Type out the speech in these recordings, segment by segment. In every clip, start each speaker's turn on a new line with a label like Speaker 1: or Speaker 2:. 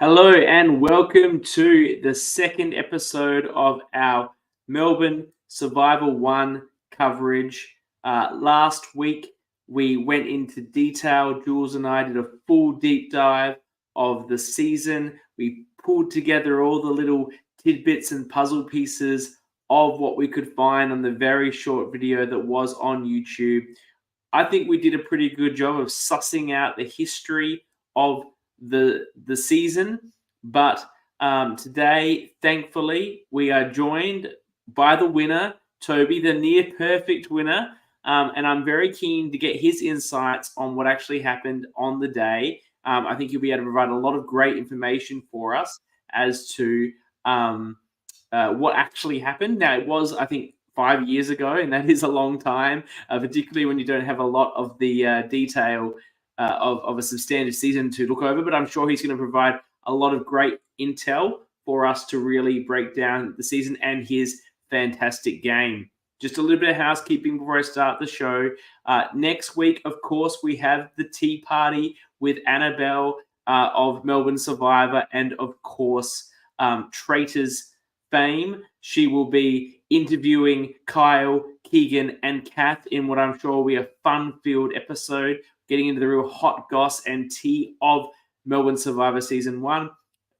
Speaker 1: Hello and welcome to the second episode of our Melbourne Survivor 1 coverage. Last week we went into detail. Jules and I did a full deep dive of the season. We pulled together all the little tidbits and puzzle pieces of what we could find on the very short video that was on YouTube. I think we did a pretty good job of sussing out the history of the season. But today, thankfully, we are joined by the winner, Toby, the near perfect winner. And I'm very keen to get his insights on what actually happened on the day. I think he'll be able to provide a lot of great information for us as to what actually happened. Now, it was, I think, 5 years ago, and that is a long time, particularly when you don't have a lot of the detail of a substantive season to look over. But I'm sure he's going to provide a lot of great intel for us to really break down the season and his fantastic game. Just a little bit of housekeeping before I start the show. Next week, of course, we have the tea party with Annabelle of Melbourne Survivor and, of course, Traitors fame. She will be interviewing Kyle, Keegan, and Kath in what I'm sure will be a fun-filled episode, getting into the real hot goss and tea of Melbourne Survivor Season 1.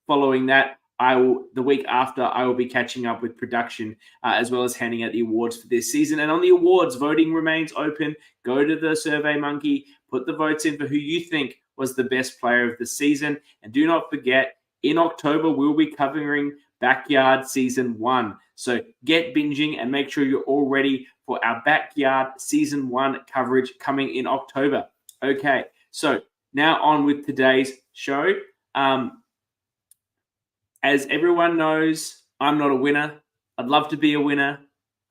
Speaker 1: Following that, the week after, I will be catching up with production as well as handing out the awards for this season. And on the awards, voting remains open. Go to the Survey Monkey, put the votes in for who you think was the best player of the season. And do not forget, in October, we'll be covering Backyard Season 1. So get binging and make sure you're all ready for our Backyard Season 1 coverage coming in October. Okay, so now on with today's show. As everyone knows, I'm not a winner. I'd love to be a winner.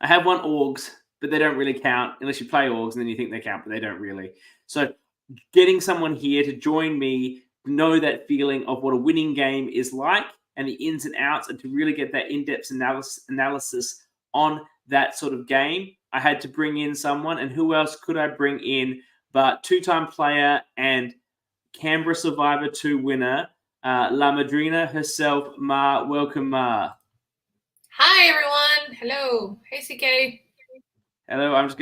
Speaker 1: I have won orgs, but they don't really count unless you play orgs and then you think they count, but they don't really. So getting someone here to join me, know that feeling of what a winning game is like and the ins and outs, and to really get that in-depth analysis on that sort of game, I had to bring in someone. And who else could I bring in but two-time player and Canberra Survivor 2 winner, La Madrina herself, Ma. Welcome, Ma.
Speaker 2: Hi, everyone. Hello. Hey, CK.
Speaker 1: Hello. I'm just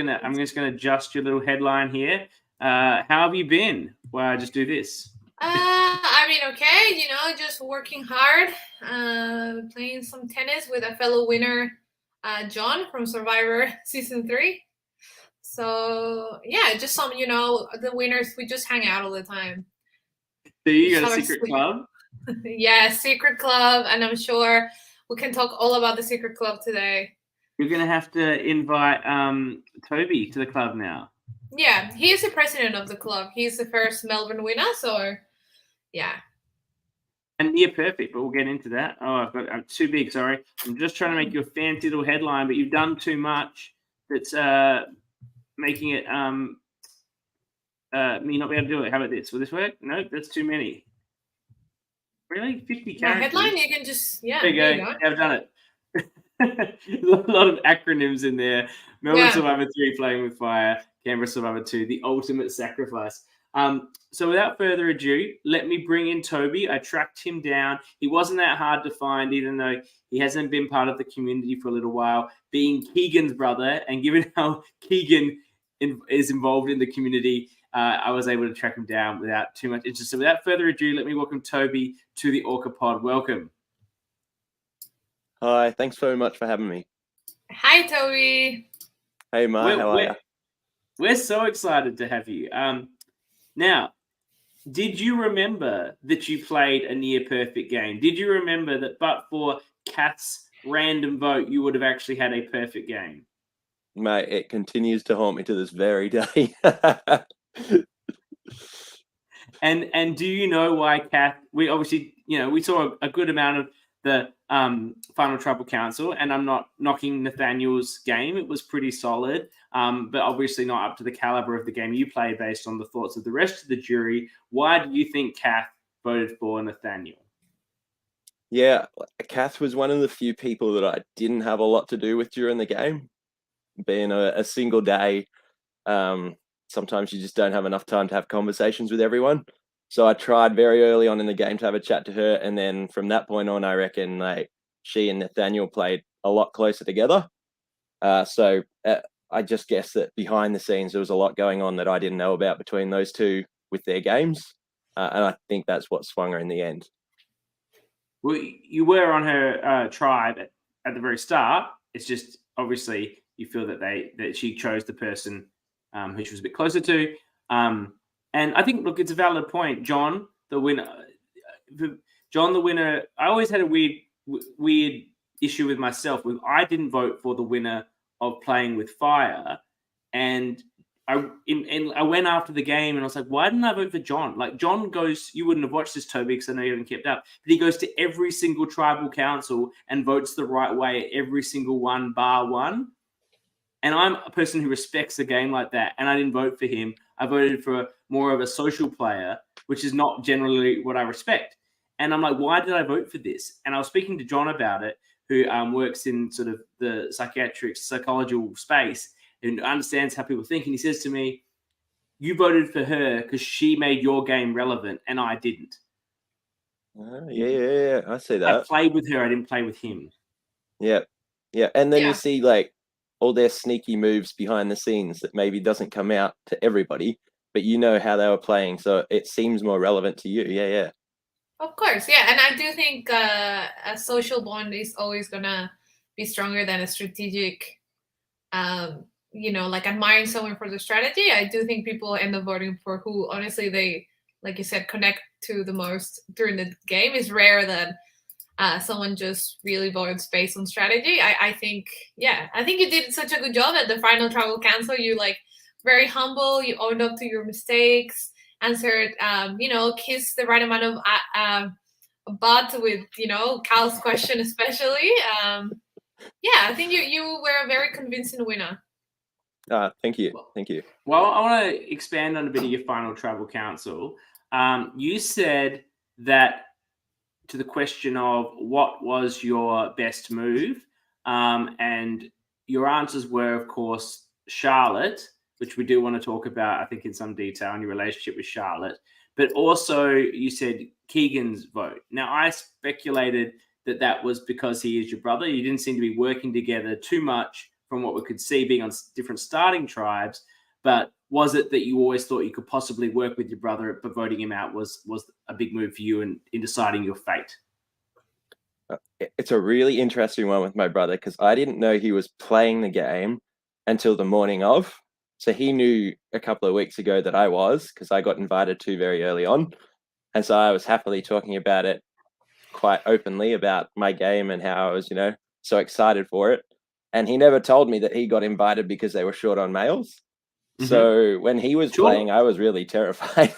Speaker 1: gonna adjust your little headline here. How have you been? Well, I just do this.
Speaker 2: I've been okay. Just working hard. Playing some tennis with a fellow winner, John from Survivor Season 3. So yeah, just some. The winners. We just hang out all the time.
Speaker 1: So you got a secret club?
Speaker 2: Yeah, secret club, and I'm sure we can talk all about the secret club today.
Speaker 1: You're gonna have to invite Toby to the club now.
Speaker 2: Yeah, he is the president of the club. He's the first Melbourne winner, so yeah.
Speaker 1: And near perfect, but we'll get into that. Oh, I'm too big, sorry. I'm just trying to make you a fancy little headline, but you've done too much that's making it me not be able to do it. How about this? Will this work? Nope, that's too many. Really? 50 characters?
Speaker 2: My headline, you can just,
Speaker 1: There you go. Yeah, I've done it. A lot of acronyms in there. Melbourne Survivor 3, Playing with Fire. Canberra Survivor 2, The Ultimate Sacrifice. So without further ado, let me bring in Toby. I tracked him down. He wasn't that hard to find, even though he hasn't been part of the community for a little while, being Keegan's brother. And given how Keegan is involved in the community, I was able to track him down without too much interest. So without further ado, let me welcome Toby to the ORCA pod. Welcome.
Speaker 3: Hi, thanks very much for having me.
Speaker 2: Hi, Toby.
Speaker 3: Hey, Ma, how are you?
Speaker 1: We're so excited to have you. Now, did you remember that you played a near-perfect game? Did you remember that but for Kath's random vote, you would have actually had a perfect game?
Speaker 3: Mate, it continues to haunt me to this very day.
Speaker 1: And do you know why Kath? We obviously, we saw a good amount of the Final Tribal Council, and I'm not knocking Nathaniel's game. It was pretty solid, but obviously not up to the caliber of the game you played based on the thoughts of the rest of the jury. Why do you think Kath voted for Nathaniel?
Speaker 3: Yeah, Kath was one of the few people that I didn't have a lot to do with during the game. Being a single day, sometimes you just don't have enough time to have conversations with everyone. So I tried very early on in the game to have a chat to her, and then from that point on, I reckon like she and Nathaniel played a lot closer together. So I just guess that behind the scenes there was a lot going on that I didn't know about between those two with their games, and I think that's what swung her in the end.
Speaker 1: Well, you were on her tribe at the very start. It's just obviously you feel that she chose the person who she was a bit closer to. And I think, look, it's a valid point. John, the winner. I always had a weird issue with myself. I didn't vote for the winner of Playing with Fire, and I went after the game and I was like, why didn't I vote for John? Like, John goes, you wouldn't have watched this, Toby, because I know you haven't kept up, but he goes to every single tribal council and votes the right way at every single one bar one. And I'm a person who respects a game like that, and I didn't vote for him. I voted for more of a social player, which is not generally what I respect. And I'm like, why did I vote for this? And I was speaking to John about it, who works in sort of the psychological space and understands how people think. And he says to me, you voted for her because she made your game relevant and I didn't.
Speaker 3: Yeah, I see that.
Speaker 1: I played with her, I didn't play with him.
Speaker 3: Yeah. And then you see like all their sneaky moves behind the scenes that maybe doesn't come out to everybody, but you know how they were playing, so it seems more relevant to you. Yeah.
Speaker 2: Of course, yeah. And I do think a social bond is always gonna be stronger than a strategic, like admiring someone for the strategy. I do think people end up voting for who honestly they, like you said, connect to the most during the game. Is rare that someone just really votes based on strategy. I think you did such a good job at the final tribal council. You like very humble, you owned up to your mistakes, answered, kissed the right amount of butt with, Cal's question especially. I think you were a very convincing winner.
Speaker 3: Thank you.
Speaker 1: Well, I want to expand on a bit of your final tribal council. You said that to the question of what was your best move, and your answers were, of course, Charlotte, which we do want to talk about, I think, in some detail in your relationship with Charlotte. But also you said Keegan's vote. Now, I speculated that was because he is your brother. You didn't seem to be working together too much from what we could see being on different starting tribes. But was it that you always thought you could possibly work with your brother, but voting him out was a big move for you in deciding your fate?
Speaker 3: It's a really interesting one with my brother because I didn't know he was playing the game until the morning of. So he knew a couple of weeks ago that I was, because I got invited to very early on. And so I was happily talking about it quite openly about my game and how I was, so excited for it. And he never told me that he got invited because they were short on males. Mm-hmm. So when he was playing, I was really terrified.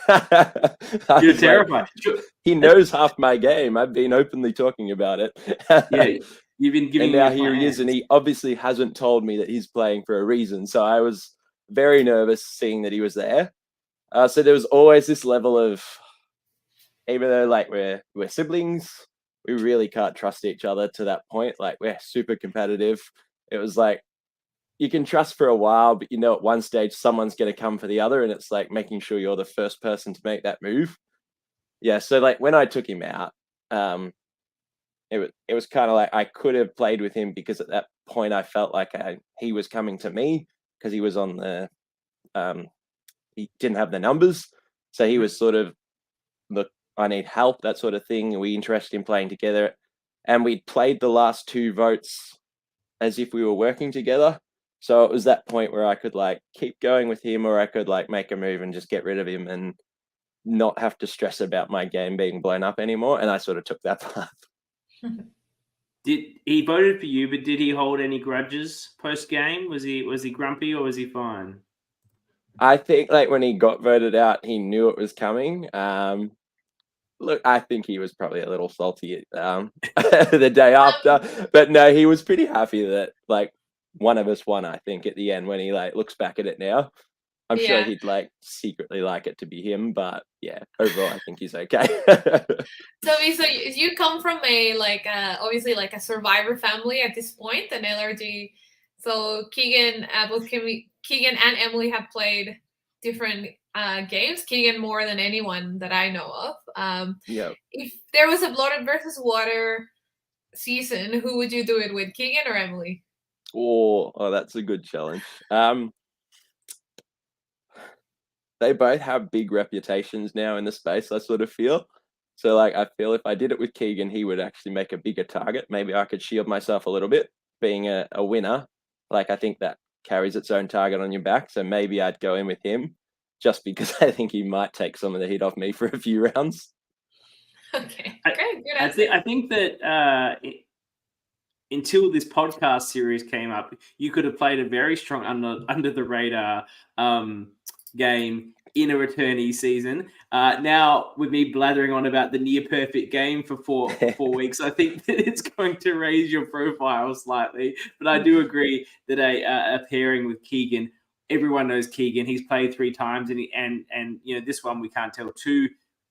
Speaker 1: You're terrified.
Speaker 3: Like, he knows half my game. I've been openly talking about it.
Speaker 1: Yeah, you've been giving.
Speaker 3: And now here he is, and he obviously hasn't told me that he's playing for a reason. So I was very nervous seeing that he was there. So there was always this level of, even though like we're siblings, we really can't trust each other to that point. Like we're super competitive. It was like, you can trust for a while, but at one stage someone's going to come for the other, and it's like making sure you're the first person to make that move. Yeah, so like when I took him out, it was kind of like I could have played with him because at that point I felt like he was coming to me because he was on the he didn't have the numbers, so he was sort of, look, I need help, that sort of thing. And we interested in playing together, and we played the last two votes as if we were working together. So it was that point where I could like keep going with him, or I could like make a move and just get rid of him and not have to stress about my game being blown up anymore. And I sort of took that path.
Speaker 1: Did he voted for you, but did he hold any grudges post game? Was he grumpy or was he fine?
Speaker 3: I think like when he got voted out, he knew it was coming. Look, I think he was probably a little salty the day after, but no, he was pretty happy that like one of us won. I think at the end when he like looks back at it now, I'm sure he'd like secretly like it to be him, but yeah, overall I think he's okay.
Speaker 2: So you come from a like obviously like a Survivor family at this point, an LRG. So Keegan and Emily have played different games, Keegan more than anyone that I know of.
Speaker 3: Yeah.
Speaker 2: If there was a Blooded versus Water season, who would you do it with, Keegan or Emily?
Speaker 3: Oh, that's a good challenge. They both have big reputations now in the space, I sort of feel. So, like, I feel if I did it with Keegan, he would actually make a bigger target. Maybe I could shield myself a little bit, being a winner. Like, I think that carries its own target on your back. So maybe I'd go in with him just because I think he might take some of the heat off me for a few rounds.
Speaker 2: Okay, great, good
Speaker 1: I
Speaker 2: answer.
Speaker 1: think that until this podcast series came up, you could have played a very strong under the radar game in a returnee season. Now, with me blathering on about the near perfect game for four weeks, I think that it's going to raise your profile slightly. But I do agree that a pairing with Keegan, everyone knows Keegan. He's played 3 times, and you know, this one we can't tell too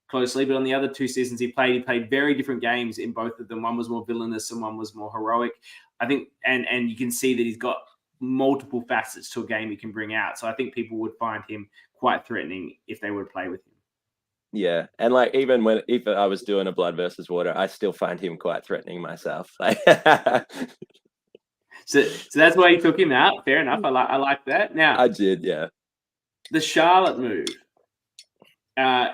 Speaker 1: closely, but on the other 2 seasons he played very different games in both of them. One was more villainous and one was more heroic. I think, and you can see that he's got multiple facets to a game he can bring out. So I think people would find him quite threatening if they would play with him.
Speaker 3: Yeah, and like even if I was doing a Blood versus Water, I still find him quite threatening myself.
Speaker 1: So that's why you took him out. Fair enough. I like that. Now
Speaker 3: I did, yeah.
Speaker 1: The Charlotte move.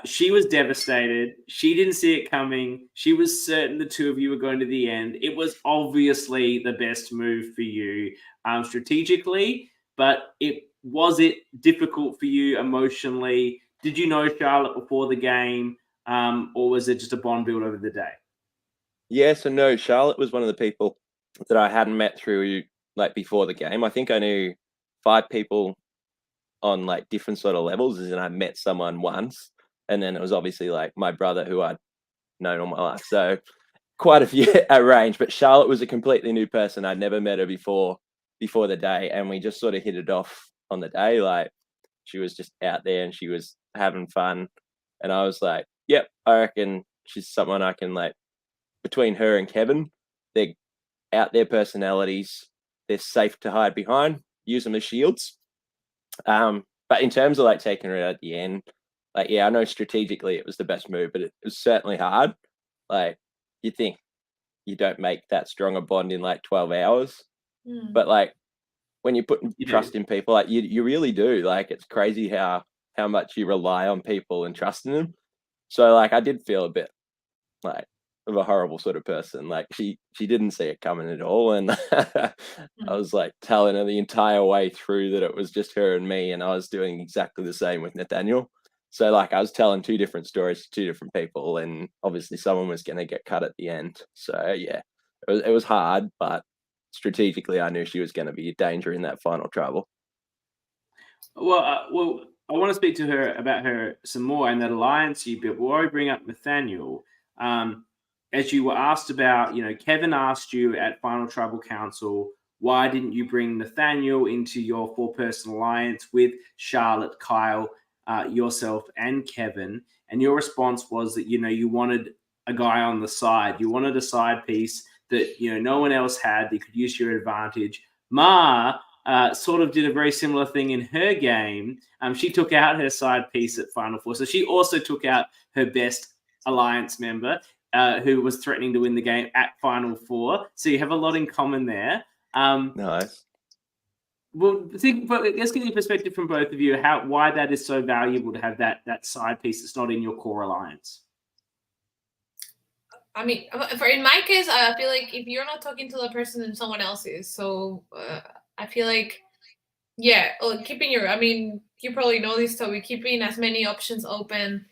Speaker 1: She was devastated. She didn't see it coming. She was certain the 2 of you were going to the end. It was obviously the best move for you strategically, but was it difficult for you emotionally? Did you know Charlotte before the game, or was it just a bond build over the day?
Speaker 3: Yes and no. Charlotte was one of the people that I hadn't met through like before the game. I think I knew 5 people on like different sort of levels, and I met someone once, and then it was obviously like my brother who I'd known all my life. So quite a few at range, but Charlotte was a completely new person. I'd never met her before the day, and we just sort of hit it off on the day. Like she was just out there and she was having fun, and I was like, yep, I reckon she's someone I can like. Between her and Kevin, they're out there personalities. They're safe to hide behind. Use them as shields. But in terms of like taking her out at the end, like, yeah, I know strategically it was the best move, but it was certainly hard. Like, you think you don't make that strong a bond in like 12 hours, but like when you put trust in people, like you really do. Like, it's crazy how much you rely on people and trust in them. So like, I did feel a bit like of a horrible sort of person. Like she didn't see it coming at all, and I was like telling her the entire way through that it was just her and me, and I was doing exactly the same with Nathaniel. So like, I was telling 2 different stories to 2 different people, and obviously someone was going to get cut at the end. So yeah, it was hard, but strategically I knew she was going to be a danger in that final trouble.
Speaker 1: Well, I want to speak to her about her some more and that alliance you built. Before I bring up Nathaniel, as you were asked about, you know, Kevin asked you at Final Tribal Council, why didn't you bring Nathaniel into your 4-person alliance with Charlotte, Kyle, yourself, and Kevin? And your response was that, you know, you wanted a guy on the side. You wanted a side piece that, you know, no one else had that could use your advantage. Ma sort of did a very similar thing in her game. She took out her side piece at Final Four. So she also took out her best alliance member, who was threatening to win the game at Final Four. So you have a lot in common there.
Speaker 3: Nice.
Speaker 1: Well, let's get your perspective from both of you, why that is so valuable to have that side piece that's not in your core alliance.
Speaker 2: I mean, in my case, I feel like if you're not talking to the person, then someone else is. So I feel like, yeah, keeping I mean, you probably know this, Toby, keeping as many options open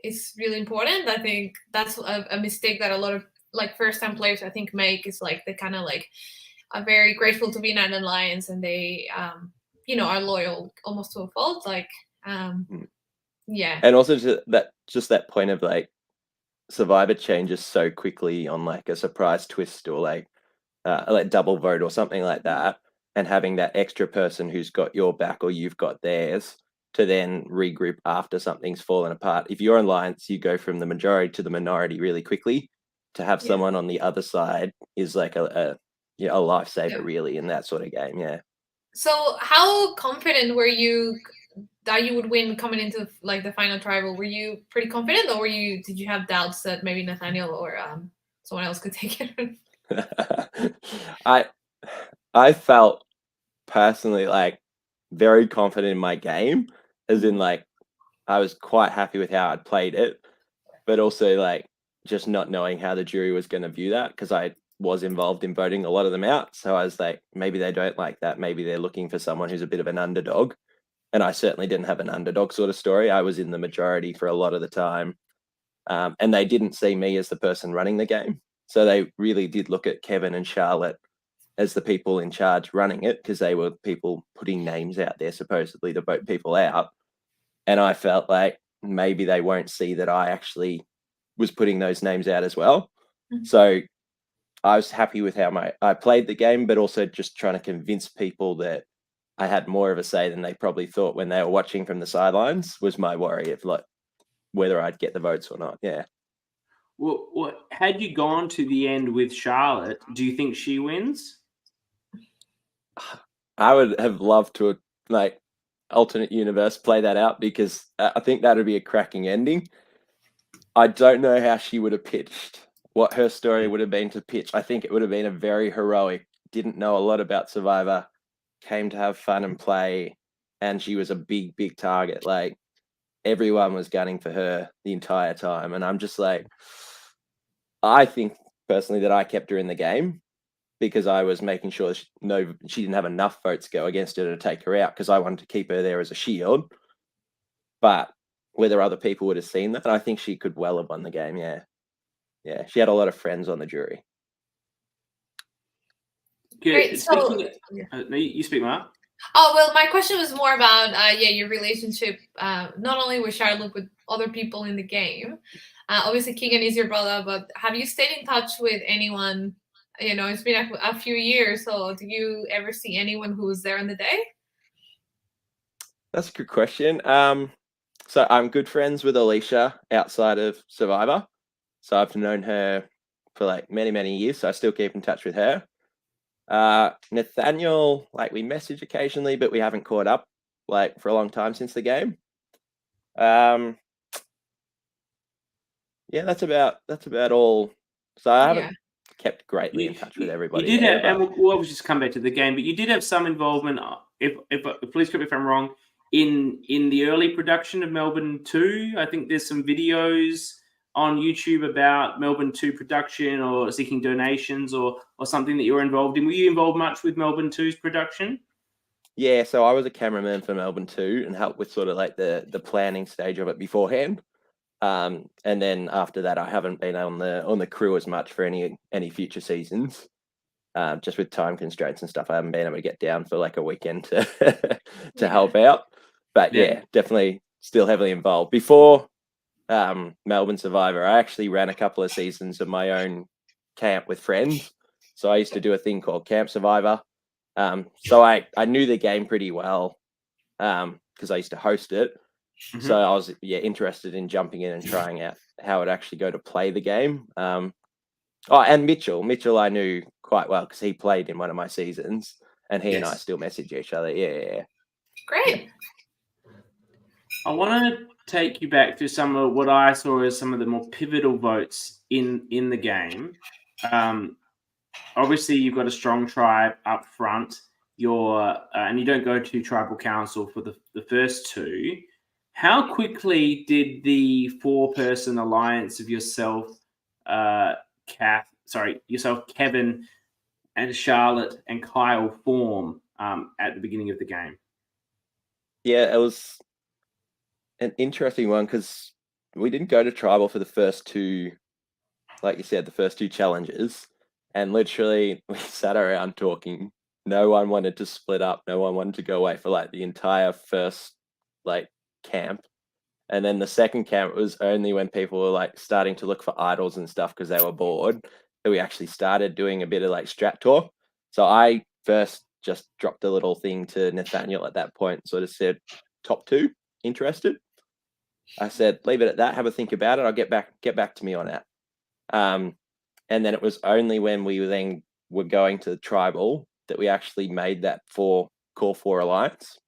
Speaker 2: is really important. I think that's a mistake that a lot of like first-time players, I think, make, is like they kind of like are very grateful to be in an alliance, and they, you know, are loyal almost to a fault. Like, yeah.
Speaker 3: And also just that point of like, Survivor changes so quickly on like a surprise twist or like double vote or something like that, and having that extra person who's got your back or you've got theirs to then regroup after something's fallen apart. If you're in alliance, you go from the majority to the minority really quickly. To have someone on the other side is like a lifesaver really in that sort of game. Yeah.
Speaker 2: So how confident were you that you would win coming into like the final tribal, were you pretty confident, or did you have doubts that maybe Nathaniel or someone else could take it?
Speaker 3: I felt personally like very confident in my game, as in like I was quite happy with how I'd played it, but also like just not knowing how the jury was going to view that, because I was involved in voting a lot of them out. So I was like, maybe they don't like that. Maybe they're looking for someone who's a bit of an underdog. And I certainly didn't have an underdog sort of story. I was in the majority for a lot of the time. And they didn't see me as the person running the game. So they really did look at Kevin and Charlotte as the people in charge running it, because they were people putting names out there supposedly to vote people out. And I felt like maybe they won't see that I actually was putting those names out as well.
Speaker 2: Mhm.
Speaker 3: So I was happy with how I played the game, but also just trying to convince people that I had more of a say than they probably thought when they were watching from the sidelines, was my worry of like whether I'd get the votes or not. Yeah.
Speaker 1: Well, had you gone to the end with Charlotte, do you think she wins?
Speaker 3: I would have loved to, like, alternate universe play that out, because I think that would be a cracking ending. I don't know how she would have pitched, what her story would have been to pitch. I think it would have been a very heroic, didn't know a lot about Survivor, came to have fun and play, and she was a big, big target. Like, everyone was gunning for her the entire time. And I'm just like, I think personally that I kept her in the game because I was making sure she didn't have enough votes go against her to take her out, because I wanted to keep her there as a shield. But whether other people would have seen that, I think she could well have won the game. Yeah. Yeah. She had a lot of friends on the jury.
Speaker 2: Great. So,
Speaker 1: No, you speak, Mark.
Speaker 2: Oh, well, my question was more about your relationship, not only with Charlotte, with other people in the game. Obviously, Keegan is your brother, but have you stayed in touch with anyone? You know, it's been a few years, so do you ever see anyone who was there on the day?
Speaker 3: That's a good question. So I'm good friends with Alicia outside of Survivor. So I've known her for like many, many years. So I still keep in touch with her. Nathaniel, like, we message occasionally, but we haven't caught up like for a long time since the game. Yeah, that's about all. So I haven't kept greatly in touch with everybody.
Speaker 1: You did have, and we'll obviously just come back to the game, but you did have some involvement. If please correct me if I'm wrong, in the early production of Melbourne 2. I think there's some videos on YouTube about Melbourne 2 production, or seeking donations, or something that you're involved in. Were you involved much with Melbourne 2's production?
Speaker 3: Yeah, so I was a cameraman for Melbourne 2 and helped with sort of like the planning stage of it beforehand. And then after that, I haven't been on the crew as much for any future seasons. Just with time constraints and stuff, I haven't been able to get down for like a weekend to help out. But yeah, definitely still heavily involved. Before Melbourne Survivor, I actually ran a couple of seasons of my own camp with friends. So I used to do a thing called Camp Survivor. So I knew the game pretty well, because I used to host it. Mm-hmm. So I was interested in jumping in and trying out how it actually go to play the game. And Mitchell I knew quite well because he played in one of my seasons, and he and I still message each other. Yeah.
Speaker 2: Great.
Speaker 1: I want to take you back to some of what I saw as some of the more pivotal votes in the game. Obviously, you've got a strong tribe up front. And you don't go to tribal council for the first two. How quickly did the 4-person alliance of yourself, Kevin, and Charlotte and Kyle form at the beginning of the game?
Speaker 3: Yeah, it was an interesting one because we didn't go to tribal for the first two, like you said, the first two challenges. And literally, we sat around talking. No one wanted to split up. No one wanted to go away for like the entire first like camp. And then the second camp was only when people were like starting to look for idols and stuff because they were bored that we actually started doing a bit of like strat talk. So I first just dropped a little thing to Nathaniel at that point, sort of said, top 2, interested? I said, leave it at that, have a think about it. I'll get back to me on that. And then it was only when we then were going to the tribal that we actually made that call for alliance.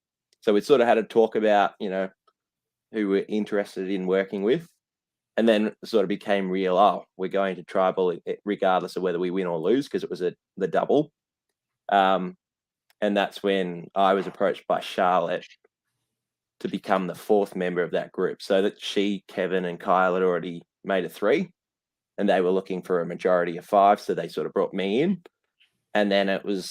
Speaker 3: So we sort of had a talk about, who we're interested in working with. And then it sort of became real, we're going to tribal regardless of whether we win or lose, because it was the double. And that's when I was approached by Charlotte to become the 4th member of that group. So that she, Kevin, and Kyle had already made a 3, and they were looking for a majority of 5. So they sort of brought me in. And then we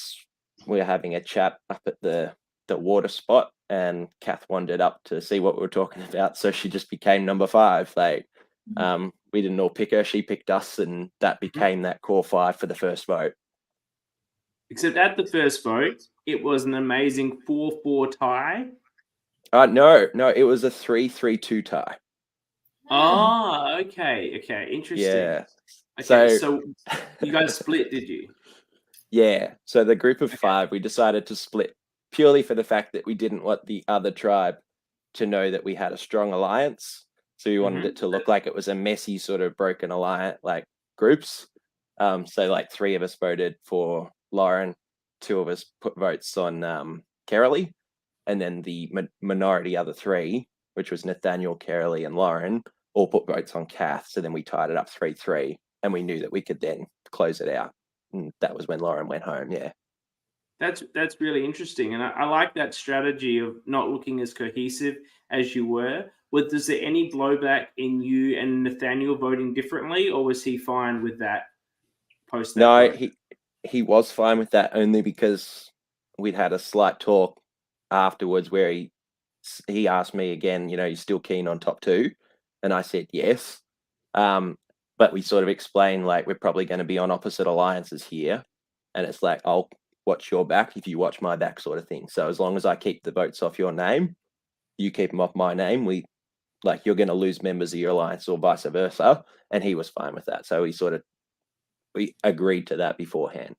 Speaker 3: were having a chat up at the water spot, and Kath wandered up to see what we were talking about. So she just became number 5. We didn't all pick her, she picked us, and that became that core 5 for the first vote.
Speaker 1: Except at the first vote, it was an amazing 4-4 tie.
Speaker 3: No, it was a 3-3-2 tie.
Speaker 1: Oh, okay, interesting.
Speaker 3: Yeah.
Speaker 1: Okay, so you guys split, did you?
Speaker 3: Yeah. So the group of 5, we decided to split purely for the fact that we didn't want the other tribe to know that we had a strong alliance. So we wanted it to look like it was a messy sort of broken alliance, like groups. So like 3 of us voted for Lauren, 2 of us put votes on Carolee, and then the minority other 3, which was Nathaniel, Carolee, and Lauren, all put votes on Kath. So then we tied it up 3-3, and we knew that we could then close it out. And that was when Lauren went home. Yeah.
Speaker 1: That's really interesting, and I like that strategy of not looking as cohesive as you were. Was there any blowback in you and Nathaniel voting differently, or was he fine with that?
Speaker 3: No, he was fine with that, only because we'd had a slight talk afterwards where he asked me again, you still keen on top 2? And I said yes. But we sort of explained, like, we're probably going to be on opposite alliances here, and it's like, I'll watch your back if you watch my back, sort of thing. So as long as I keep the votes off your name, you keep them off my name, you're going to lose members of your alliance or vice versa. And he was fine with that. So we agreed to that beforehand.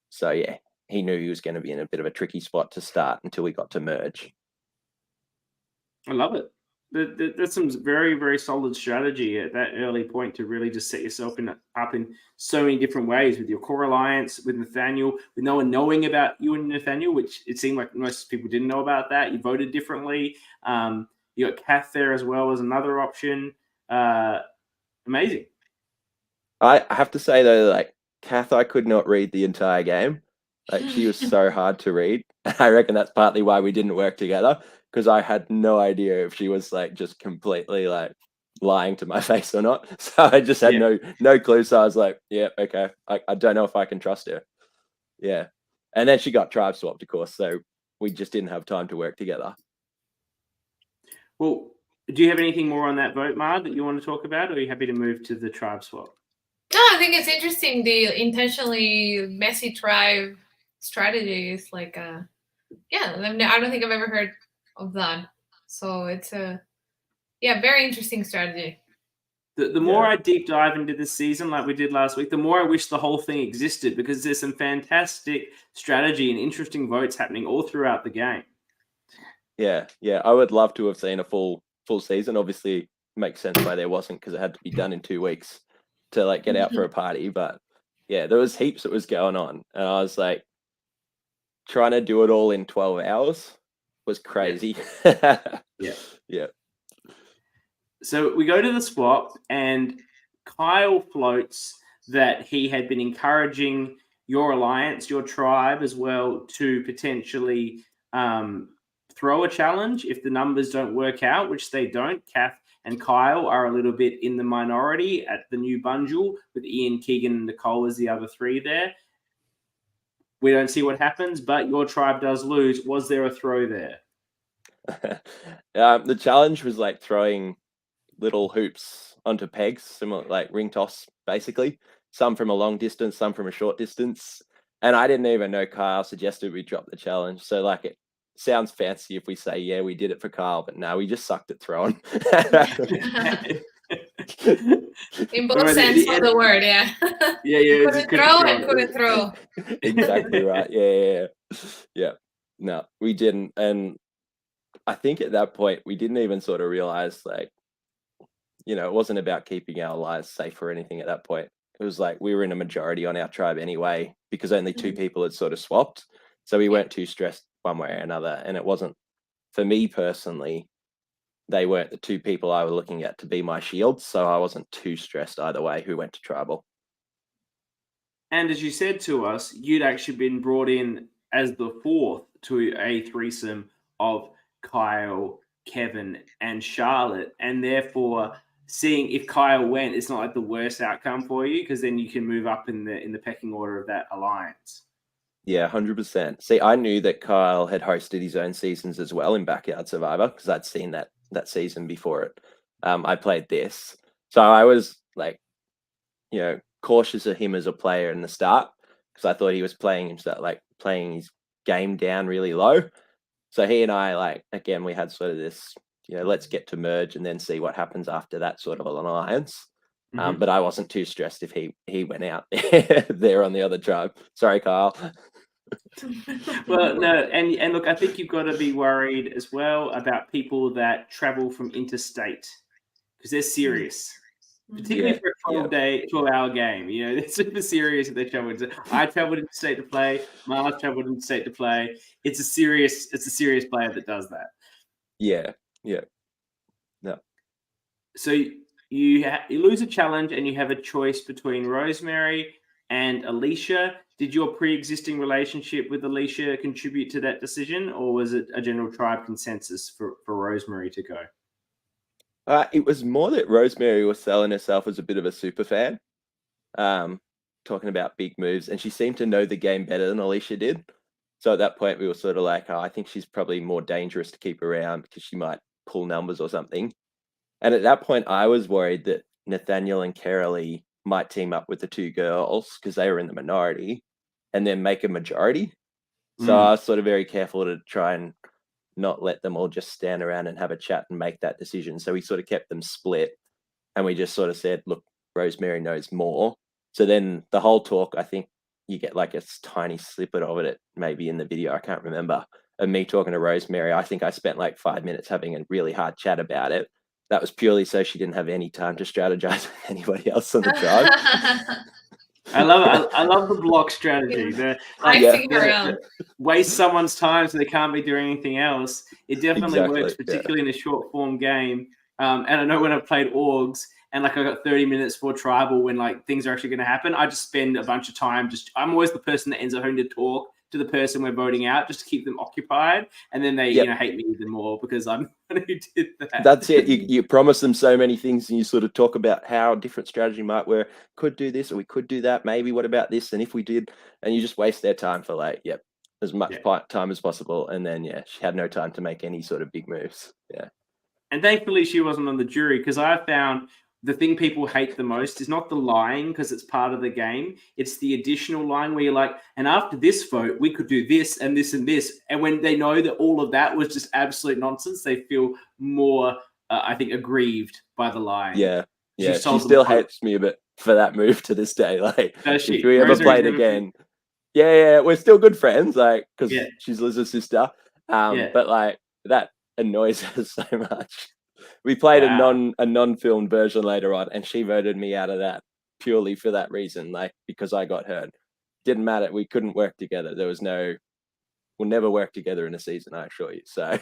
Speaker 3: So yeah, he knew he was going to be in a bit of a tricky spot to start until we got to merge.
Speaker 1: I love it. That's some very, very solid strategy at that early point to really just set yourself up in so many different ways with your core alliance, with Nathaniel, with no one knowing about you and Nathaniel, which it seemed like most people didn't know about that. You voted differently. You got Kath there as well as another option. Amazing.
Speaker 3: I have to say though, like, Kath, I could not read the entire game. Like, she was so hard to read. I reckon that's partly why we didn't work together, because I had no idea if she was like just completely like lying to my face or not. So I just had no clue. So I was like, yeah, okay. I don't know if I can trust her. Yeah. And then she got tribe swapped, of course. So we just didn't have time to work together.
Speaker 1: Well, do you have anything more on that vote, Mar, that you want to talk about, or are you happy to move to the tribe swap?
Speaker 2: No, I think it's interesting, the intentionally messy tribe strategy is like I don't think I've ever heard of that. So it's a very interesting strategy.
Speaker 1: The more I deep dive into this season, like we did last week, the more I wish the whole thing existed, because there's some fantastic strategy and interesting votes happening all throughout the game.
Speaker 3: Yeah. I would love to have seen a full season. Obviously, it makes sense why there wasn't, because it had to be done in 2 weeks to like get out for a party. But yeah, there was heaps that was going on, and I was like, trying to do it all in 12 hours was crazy. Yeah.
Speaker 1: So we go to the swap, and Kyle floats that he had been encouraging your alliance, your tribe as well, to potentially throw a challenge if the numbers don't work out, which they don't. Kath and Kyle are a little bit in the minority at the new bundle, with Ian, Keegan, and Nicole as the other 3 there. We don't see what happens, but your tribe does lose. Was there a throw there?
Speaker 3: The challenge was like throwing little hoops onto pegs, similar like ring toss, basically. Some from a long distance, some from a short distance. And I didn't even know Kyle suggested we drop the challenge. So like, it sounds fancy if we say, yeah, we did it for Kyle, but no, we just sucked at throwing.
Speaker 2: In both sense of the word, yeah. Couldn't throw.
Speaker 3: Exactly right. Yeah. No, we didn't. And I think at that point, we didn't even sort of realize, like, it wasn't about keeping our lives safe or anything at that point. It was like we were in a majority on our tribe anyway, because only 2 people had sort of swapped. So we weren't too stressed one way or another. And it wasn't for me personally, they weren't the two people I was looking at to be my shields, so I wasn't too stressed either way who went to tribal.
Speaker 1: And as you said to us, you'd actually been brought in as the fourth to a threesome of Kyle, Kevin, and Charlotte, and therefore seeing if Kyle went, it's not like the worst outcome for you because then you can move up in the pecking order of that alliance.
Speaker 3: Yeah, 100%. See, I knew that Kyle had hosted his own seasons as well in Backyard Survivor because I'd seen that season before it. I played this, so I was like, cautious of him as a player in the start because I thought he was playing his game down really low. So he and I, again, we had sort of this, let's get to merge and then see what happens after that sort of an alliance.
Speaker 1: Mhm.
Speaker 3: But I wasn't too stressed if he went out there on the other tribe. Sorry, Kyle.
Speaker 1: Well, no, and look, I think you've got to be worried as well about people that travel from interstate because they're serious. Particularly for a 12-hour game, it's super serious if they travel. I traveled interstate to play. Mars traveled interstate to play. It's a serious player that does that.
Speaker 3: Yeah. No.
Speaker 1: So you lose a challenge and you have a choice between Rosemary and Alicia. Did your pre-existing relationship with Alicia contribute to that decision, or was it a general tribe consensus for Rosemary to go?
Speaker 3: It was more that Rosemary was selling herself as a bit of a super fan, talking about big moves, and she seemed to know the game better than Alicia did. So at that point, we were sort of like, I think she's probably more dangerous to keep around because she might pull numbers or something. And at that point, I was worried that Nathaniel and Carolee might team up with the two girls because they were in the minority and then make a majority. So I was sort of very careful to try and not let them all just stand around and have a chat and make that decision. So we sort of kept them split and we just sort of said, look, Rosemary knows more. So then the whole talk, I think you get like a tiny snippet of it maybe in the video, I can't remember, of me talking to Rosemary. I think I spent like 5 minutes having a really hard chat about it. That was purely so she didn't have any time to strategize with anybody else on the tribe.
Speaker 1: I love the block strategy. Waste someone's time so they can't be doing anything else. It definitely works, particularly in a short form game. And I know when I've played orgs and I got 30 minutes for tribal when things are actually going to happen, I just spend a bunch of time. I'm always the person that ends up having to talk to the person we're voting out just to keep them occupied, and then they hate me even more because I'm the one who did that.
Speaker 3: That's it. You promise them so many things, and you sort of talk about how different strategy might work. Could do this, or we could do that. Maybe what about this? And if we did, and you just waste their time for as much time as possible. And then she had no time to make any sort of big moves. Yeah.
Speaker 1: And thankfully, she wasn't on the jury because I found the thing people hate the most is not the lying because it's part of the game. It's the additional lying where you're like, and after this vote, we could do this and this and this. And when they know that all of that was just absolute nonsense, they feel more, I think, aggrieved by the lying.
Speaker 3: Yeah. She still hates me a bit for that move to this day. If we ever played again, we're still good friends, because she's Liz's sister. But that annoys her so much. We played a non-filmed version later on, and she voted me out of that purely for that reason, because I got hurt. Didn't matter. We couldn't work together. We'll never work together in a season, I assure you. So,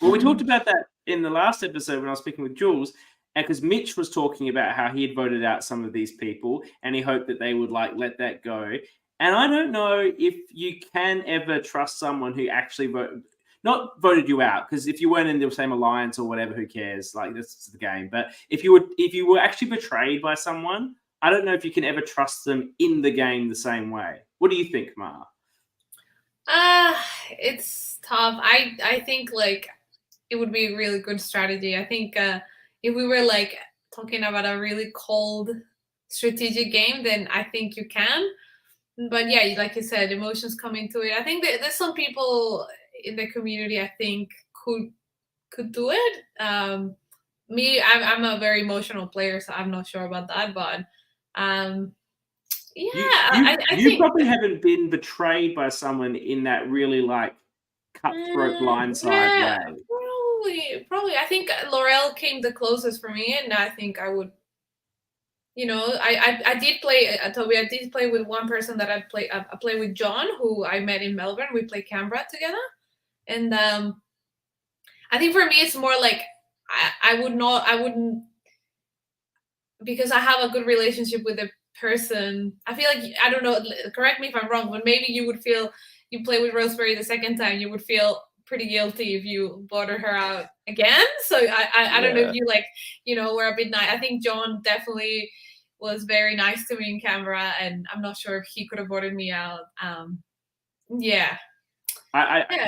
Speaker 1: well, we talked about that in the last episode when I was speaking with Jules, and because Mitch was talking about how he had voted out some of these people, and he hoped that they would let that go. And I don't know if you can ever trust someone who actually not voted you out, because if you weren't in the same alliance or whatever, who cares? This is the game. But if you were actually betrayed by someone, I don't know if you can ever trust them in the game the same way. What do you think, Ma?
Speaker 2: It's tough. I think it would be a really good strategy. I think if we were talking about a really cold strategic game, then I think you can. But yeah, like you said, emotions come into it. I think there's some people in the community I think could do it. Me, I'm a very emotional player, so I'm not sure about that. But I think
Speaker 1: probably haven't been betrayed by someone in that really cutthroat blindside way.
Speaker 2: Probably. I think Laurel came the closest for me, and I think I would. I did play Toby. I did play with one person that I played with John, who I met in Melbourne. We played Canberra together, and I think for me it's more like I wouldn't, because I have a good relationship with the person. I feel like, I don't know, correct me if I'm wrong, but maybe you would feel, you play with Rosemary the second time, you would feel pretty guilty if you voted her out again. So I don't know if you like, you know, were a bit nice. I think John definitely was very nice to me in Canberra, and I'm not sure if he could have voted me out. Yeah.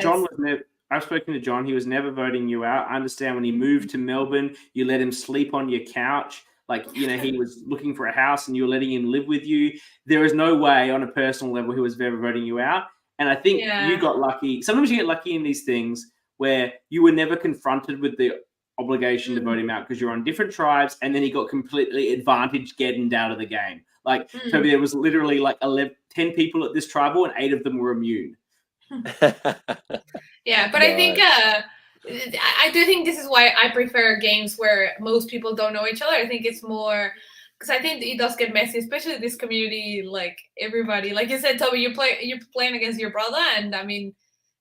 Speaker 1: John was never. I've spoken to John. He was never voting you out. I understand when he moved to Melbourne, you let him sleep on your couch. Like, you know, he was looking for a house and you were letting him live with you. There is no way on a personal level he was ever voting you out. And I think you got lucky. Sometimes you get lucky in these things where you were never confronted with the obligation to vote him out because you're on different tribes, and then he got completely advantaged getting out of the game. Like, Toby, there was literally like 10 people at this tribal and 8 of them were immune.
Speaker 2: Yeah, but I think I do think this is why I prefer games where most people don't know each other. I think it's more, because I think it does get messy, especially this community. Like everybody, like you said, Toby, you're playing against your brother, and I mean,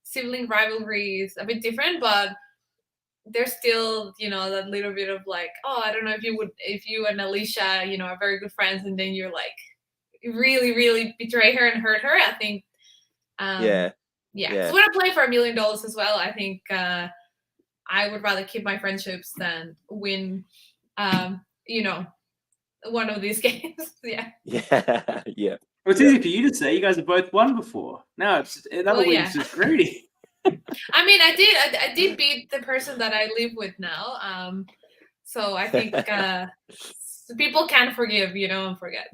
Speaker 2: sibling rivalry is a bit different, but there's still, you know, that little bit of like, oh, I don't know if you and Alicia, you know, are very good friends, and then you're like really betray her and hurt her. I think so when I play for $1 million as well, I think I would rather keep my friendships than win, you know, one of these games. Yeah.
Speaker 3: Well,
Speaker 1: it's easy for you to say. You guys have both won before. No, it's another win's just greedy.
Speaker 2: I mean, I did beat the person that I live with now. So I think people can forgive, you know, and forget.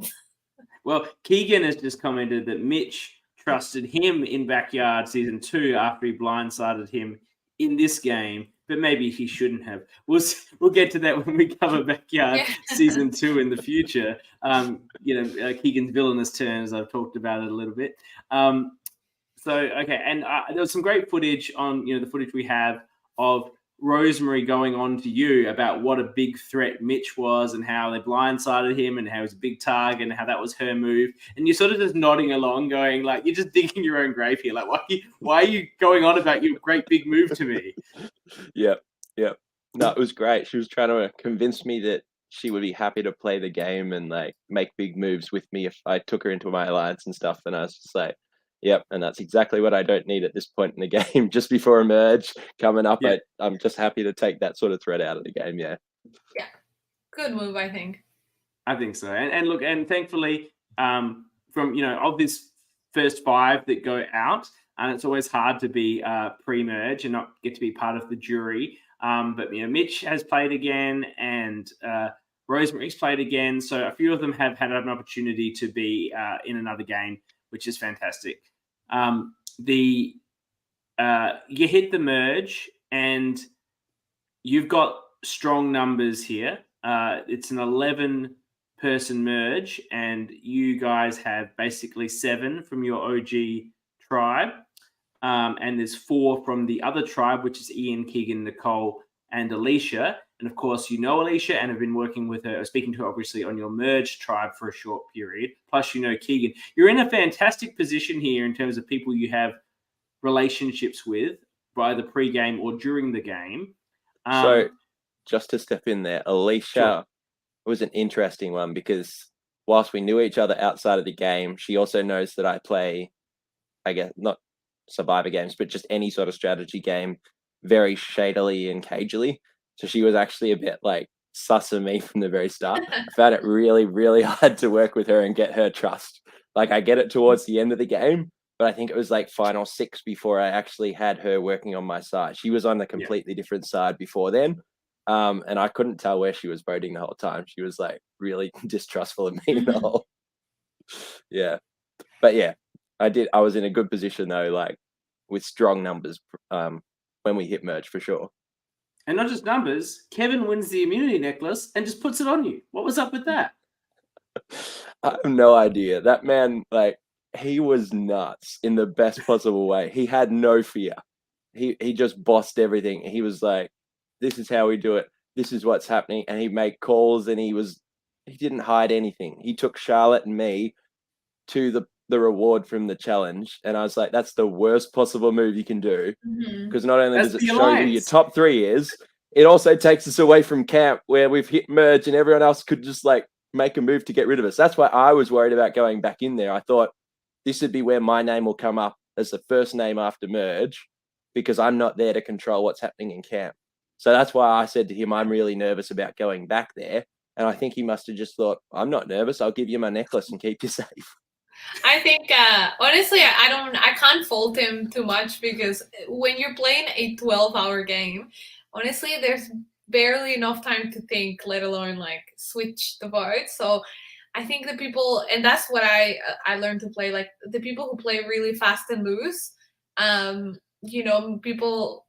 Speaker 1: Well, Keegan has just commented that Mitch trusted him in Backyard Season 2 after he blindsided him in this game, but maybe he shouldn't have. We'll get to that when we cover Backyard Season 2 in the future. You know, Keegan's villainous turn, as I've talked about it a little bit. Okay, and there was some great footage on, you know, the footage we have of Rosemary going on to you about what a big threat Mitch was and how they blindsided him and how he was a big target and how that was her move. And you're sort of just nodding along going, like, you're just digging your own grave here. Like, why are you going on about your great big move to me?
Speaker 3: Yep. No, it was great. She was trying to convince me that she would be happy to play the game and like make big moves with me if I took her into my alliance and stuff. And I was just like, yep, and that's exactly what I don't need at this point in the game. Just before a merge coming up, I'm just happy to take that sort of threat out of the game. Yeah,
Speaker 2: good move, I think.
Speaker 1: I think so. And look, and thankfully, from, you know, of this first 5 that go out, and it's always hard to be pre-merge and not get to be part of the jury. But, you know, Mitch has played again, and Rosemary's played again. So a few of them have had an opportunity to be in another game, which is fantastic. You hit the merge, and you've got strong numbers here. It's an 11-person merge, and you guys have basically 7 from your OG tribe, and there's 4 from the other tribe, which is Ian, Keegan, Nicole, and Alicia. And of course, you know Alicia and have been working with her, speaking to her obviously on your merged tribe for a short period. Plus, you know Keegan. You're in a fantastic position here in terms of people you have relationships with by the pre-game or during the game.
Speaker 3: So just to step in there, Alicia was an interesting one because whilst we knew each other outside of the game, she also knows that I play, I guess, not Survivor games, but just any sort of strategy game very shadily and cagily. So she was actually a bit like sus of me from the very start. I found it really hard to work with her and get her trust. Like, I get it towards the end of the game, but I think it was like final 6 before I actually had her working on my side. She was on a completely different side before then. And I couldn't tell where she was voting the whole time. She was like really distrustful of me the whole. But yeah, I was in a good position though, like with strong numbers when we hit merge for sure.
Speaker 1: And not just numbers, Kevin wins the immunity necklace and just puts it on you. What was up with that?
Speaker 3: I have no idea. That man, like, he was nuts in the best possible way. He had no fear. He just bossed everything. He was like, this is how we do it. This is what's happening. And he made calls, and he didn't hide anything. He took Charlotte and me to the reward from the challenge, and I was like, that's the worst possible move you can do, because not only
Speaker 1: That's
Speaker 3: does it
Speaker 1: the
Speaker 3: show who your
Speaker 1: alliance.
Speaker 3: top 3 is, it also takes us away from camp where we've hit merge and everyone else could just like make a move to get rid of us. That's why I was worried about going back in there. I thought this would be where my name will come up as the first name after merge, because I'm not there to control what's happening in camp. So that's why I said to him, I'm really nervous about going back there. And I think he must have just thought, I'm not nervous. I'll give you my necklace and keep you safe.
Speaker 2: I think honestly, I can't fault him too much, because when you're playing a 12-hour game, honestly, there's barely enough time to think, let alone like switch the vote. So I think the people, and that's what I learned to play, like the people who play really fast and loose, people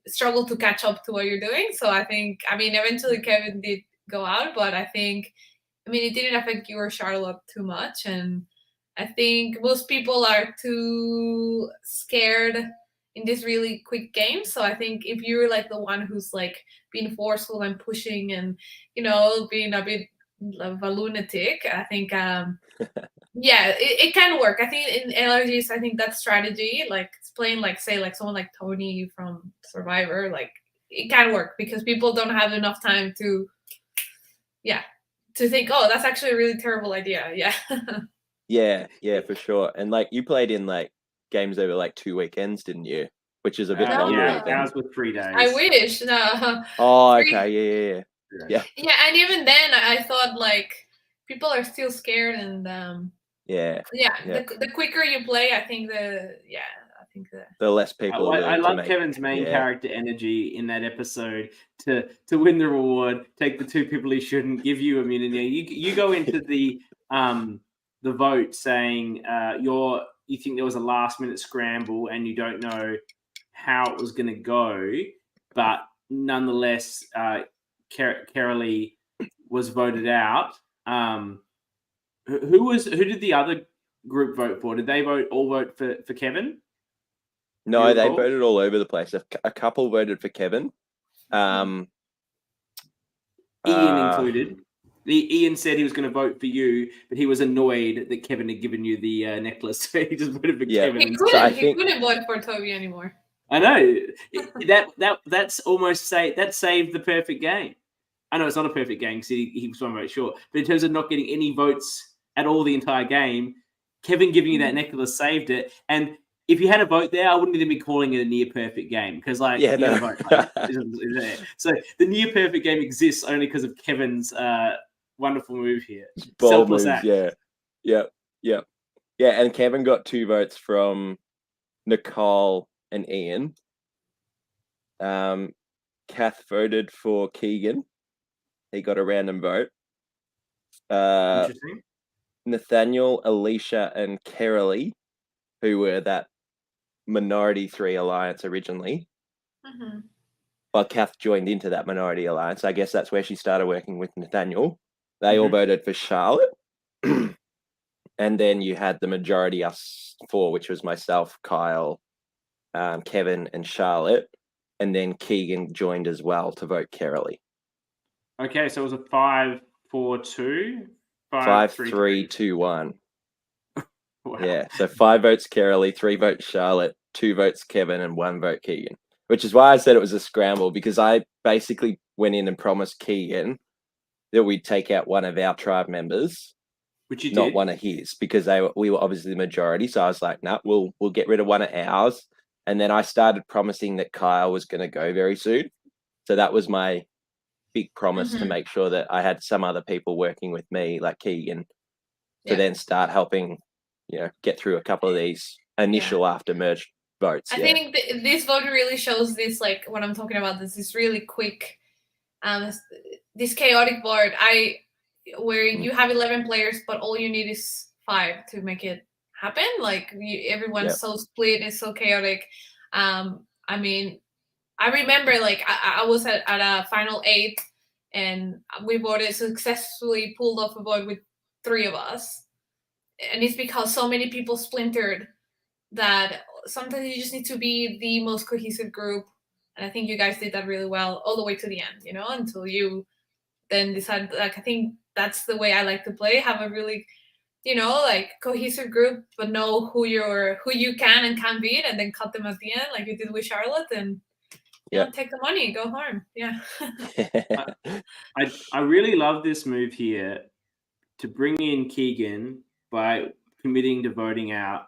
Speaker 2: struggle to catch up to what you're doing. So I think, eventually Kevin did go out, but I think, it didn't affect you or Charlotte too much. And I think most people are too scared in this really quick game. So I think if you're like the one who's like being forceful and pushing and, being a bit of a lunatic, I think, it can work. I think in LRGs, I think that strategy, like playing like, say, like someone like Tony from Survivor, like it can work because people don't have enough time to think, oh, that's actually a really terrible idea.
Speaker 3: Yeah, for sure. And like you played in like games over like 2 weekends, didn't you? Which is a bit
Speaker 2: No.
Speaker 3: longer
Speaker 1: Yeah,
Speaker 3: even.
Speaker 1: ours were 3 days.
Speaker 2: I wish. No.
Speaker 3: Oh,
Speaker 2: 3
Speaker 3: okay, yeah.
Speaker 2: Yeah, and even then I thought like people are still scared, and
Speaker 3: Yeah.
Speaker 2: the quicker you play, I think
Speaker 3: the less people are
Speaker 1: I
Speaker 3: willing to
Speaker 1: love
Speaker 3: make.
Speaker 1: Kevin's main character energy in that episode to win the reward, take the 2 people he shouldn't, give you immunity. You go into the vote saying you think there was a last minute scramble and you don't know how it was going to go, but nonetheless, Carolee was voted out. Who did the other group vote for? Did they all vote for Kevin?
Speaker 3: No, they voted all over the place. A couple voted for Kevin.
Speaker 1: Ian included. Ian said he was going to vote for you, but he was annoyed that Kevin had given you the necklace, so he just voted for Kevin.
Speaker 2: He couldn't vote for Toby anymore.
Speaker 1: I know that's almost saved the perfect game. I know it's not a perfect game because he was one vote short, but in terms of not getting any votes at all the entire game, Kevin giving you that necklace saved it. And if you had a vote there, I wouldn't even be calling it a near perfect game because, vote, so the near perfect game exists only because of Kevin's wonderful move here.
Speaker 3: Bold moves, yeah. And Kevin got 2 votes from Nicole and Ian. Kath voted for Keegan. He got a random vote.
Speaker 1: Interesting.
Speaker 3: Nathaniel, Alicia, and Carolee, who were that minority 3 alliance originally. Well, Kath joined into that minority alliance. I guess that's where she started working with Nathaniel. They all voted for Charlotte. And then you had the majority, us 4, which was myself, Kyle, Kevin, and Charlotte. And then Keegan joined as well to vote Carolee.
Speaker 1: Okay, so it was a 5-4-2?
Speaker 3: 5-3-2-1.
Speaker 1: Wow.
Speaker 3: Yeah, so 5 votes Carolee, 3 votes Charlotte, 2 votes Kevin, and 1 vote Keegan. Which is why I said it was a scramble, because I basically went in and promised Keegan that we'd take out one of our tribe members,
Speaker 1: which you
Speaker 3: not
Speaker 1: did.
Speaker 3: One of his, because we were obviously the majority. So I was like, nah, we'll get rid of one of ours. And then I started promising that Kyle was going to go very soon. So that was my big promise to make sure that I had some other people working with me, like Keegan, to then start helping, get through a couple of these initial after merge votes.
Speaker 2: I think this vote really shows this, like what I'm talking about, this really quick, this chaotic board. Where you have 11 players, but all you need is 5 to make it happen. Like everyone's so split, it's so chaotic. I remember like I was at a final 8, and we voted, successfully pulled off a vote with 3 of us, and it's because so many people splintered that sometimes you just need to be the most cohesive group. And I think you guys did that really well all the way to the end, until you then decide, like, I think that's the way I like to play, have a really you know, like cohesive group, but know who you can and can't beat, and then cut them at the end, like you did with Charlotte, and take the money, go home. Yeah.
Speaker 1: I really love this move here to bring in Keegan by committing to voting out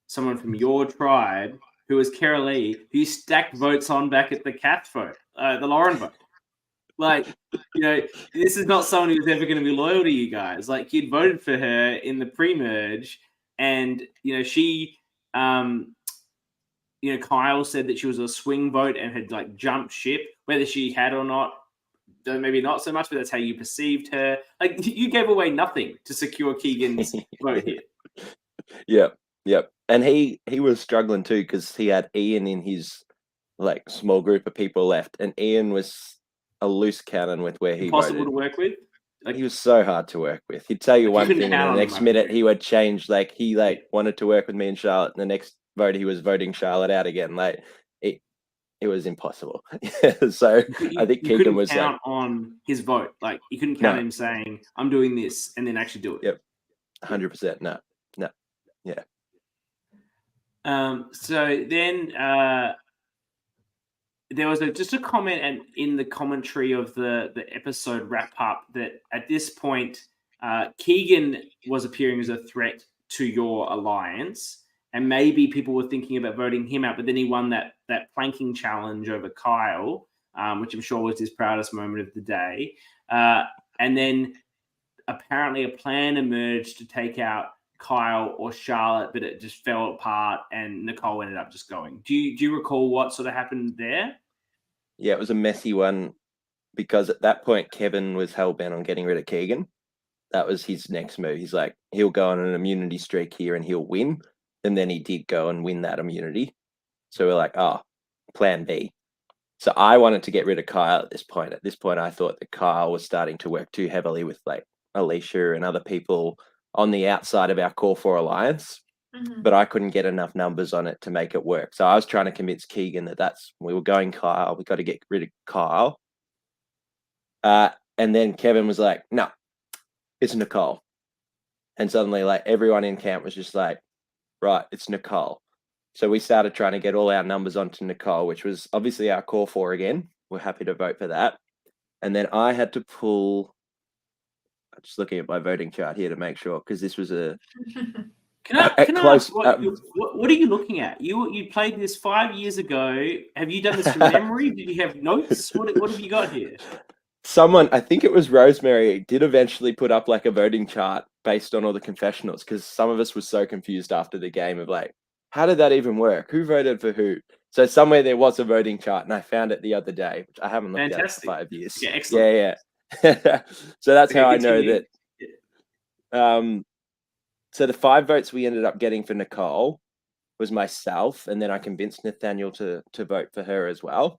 Speaker 1: someone from your tribe who was Kara Lee, who you stacked votes on back at the Cat vote, the Lauren vote. Like, you know, this is not someone who's ever going to be loyal to you guys. Like, you'd voted for her in the pre-merge, and she, Kyle said that she was a swing vote and had like jumped ship, whether she had or not. Maybe not so much, but that's how you perceived her. Like, you gave away nothing to secure Keegan's vote here.
Speaker 3: Yep. And he was struggling too because he had Ian in his like small group of people left, and Ian was a loose cannon with where he
Speaker 1: Impossible
Speaker 3: voted.
Speaker 1: to work with.
Speaker 3: Like, he was so hard to work with. He'd tell you one thing, and the next minute he would change. Like, he wanted to work with me and Charlotte, and the next vote he was voting Charlotte out again. Like, it was impossible. So I think Keegan was
Speaker 1: count on his vote. Like, you couldn't count him saying, "I'm doing this," and then actually do it.
Speaker 3: Yep, 100%. No, yeah.
Speaker 1: So then there was just a comment and in the commentary of the episode wrap up that at this point Keegan was appearing as a threat to your alliance, and maybe people were thinking about voting him out, but then he won that planking challenge over Kyle, which I'm sure was his proudest moment of the day. And then apparently a plan emerged to take out Kyle or Charlotte, but it just fell apart and Nicole ended up just going. Do you recall what sort of happened there?
Speaker 3: Yeah, it was a messy one because at that point Kevin was hell-bent on getting rid of Keegan. That was his next move. He's like, he'll go on an immunity streak here and he'll win. And then he did go and win that immunity. So we're like, plan B. So I wanted to get rid of Kyle at this point. At this point, I thought that Kyle was starting to work too heavily with like Alicia and other people on the outside of our core 4 alliance, but I couldn't get enough numbers on it to make it work. So I was trying to convince Keegan that we were going Kyle. We got to get rid of Kyle. And then Kevin was like, no, it's Nicole. And suddenly like everyone in camp was just like, right, it's Nicole. So we started trying to get all our numbers onto Nicole, which was obviously our core 4 again. We're happy to vote for that. And then I had to pull, just looking at my voting chart here to make sure, because this was a
Speaker 1: Can I ask, what are you looking at? You played this 5 years ago. Have you done this from memory? Did you have notes? What have you got here?
Speaker 3: Someone, I think it was Rosemary, did eventually put up like a voting chart based on all the confessionals, because some of us were so confused after the game of like, how did that even work? Who voted for who? So somewhere there was a voting chart, and I found it the other day, which I haven't looked at for 5 years.
Speaker 1: Yeah, excellent.
Speaker 3: Yeah. So that's how I know that. So the 5 votes we ended up getting for Nicole was myself, and then I convinced Nathaniel to vote for her as well,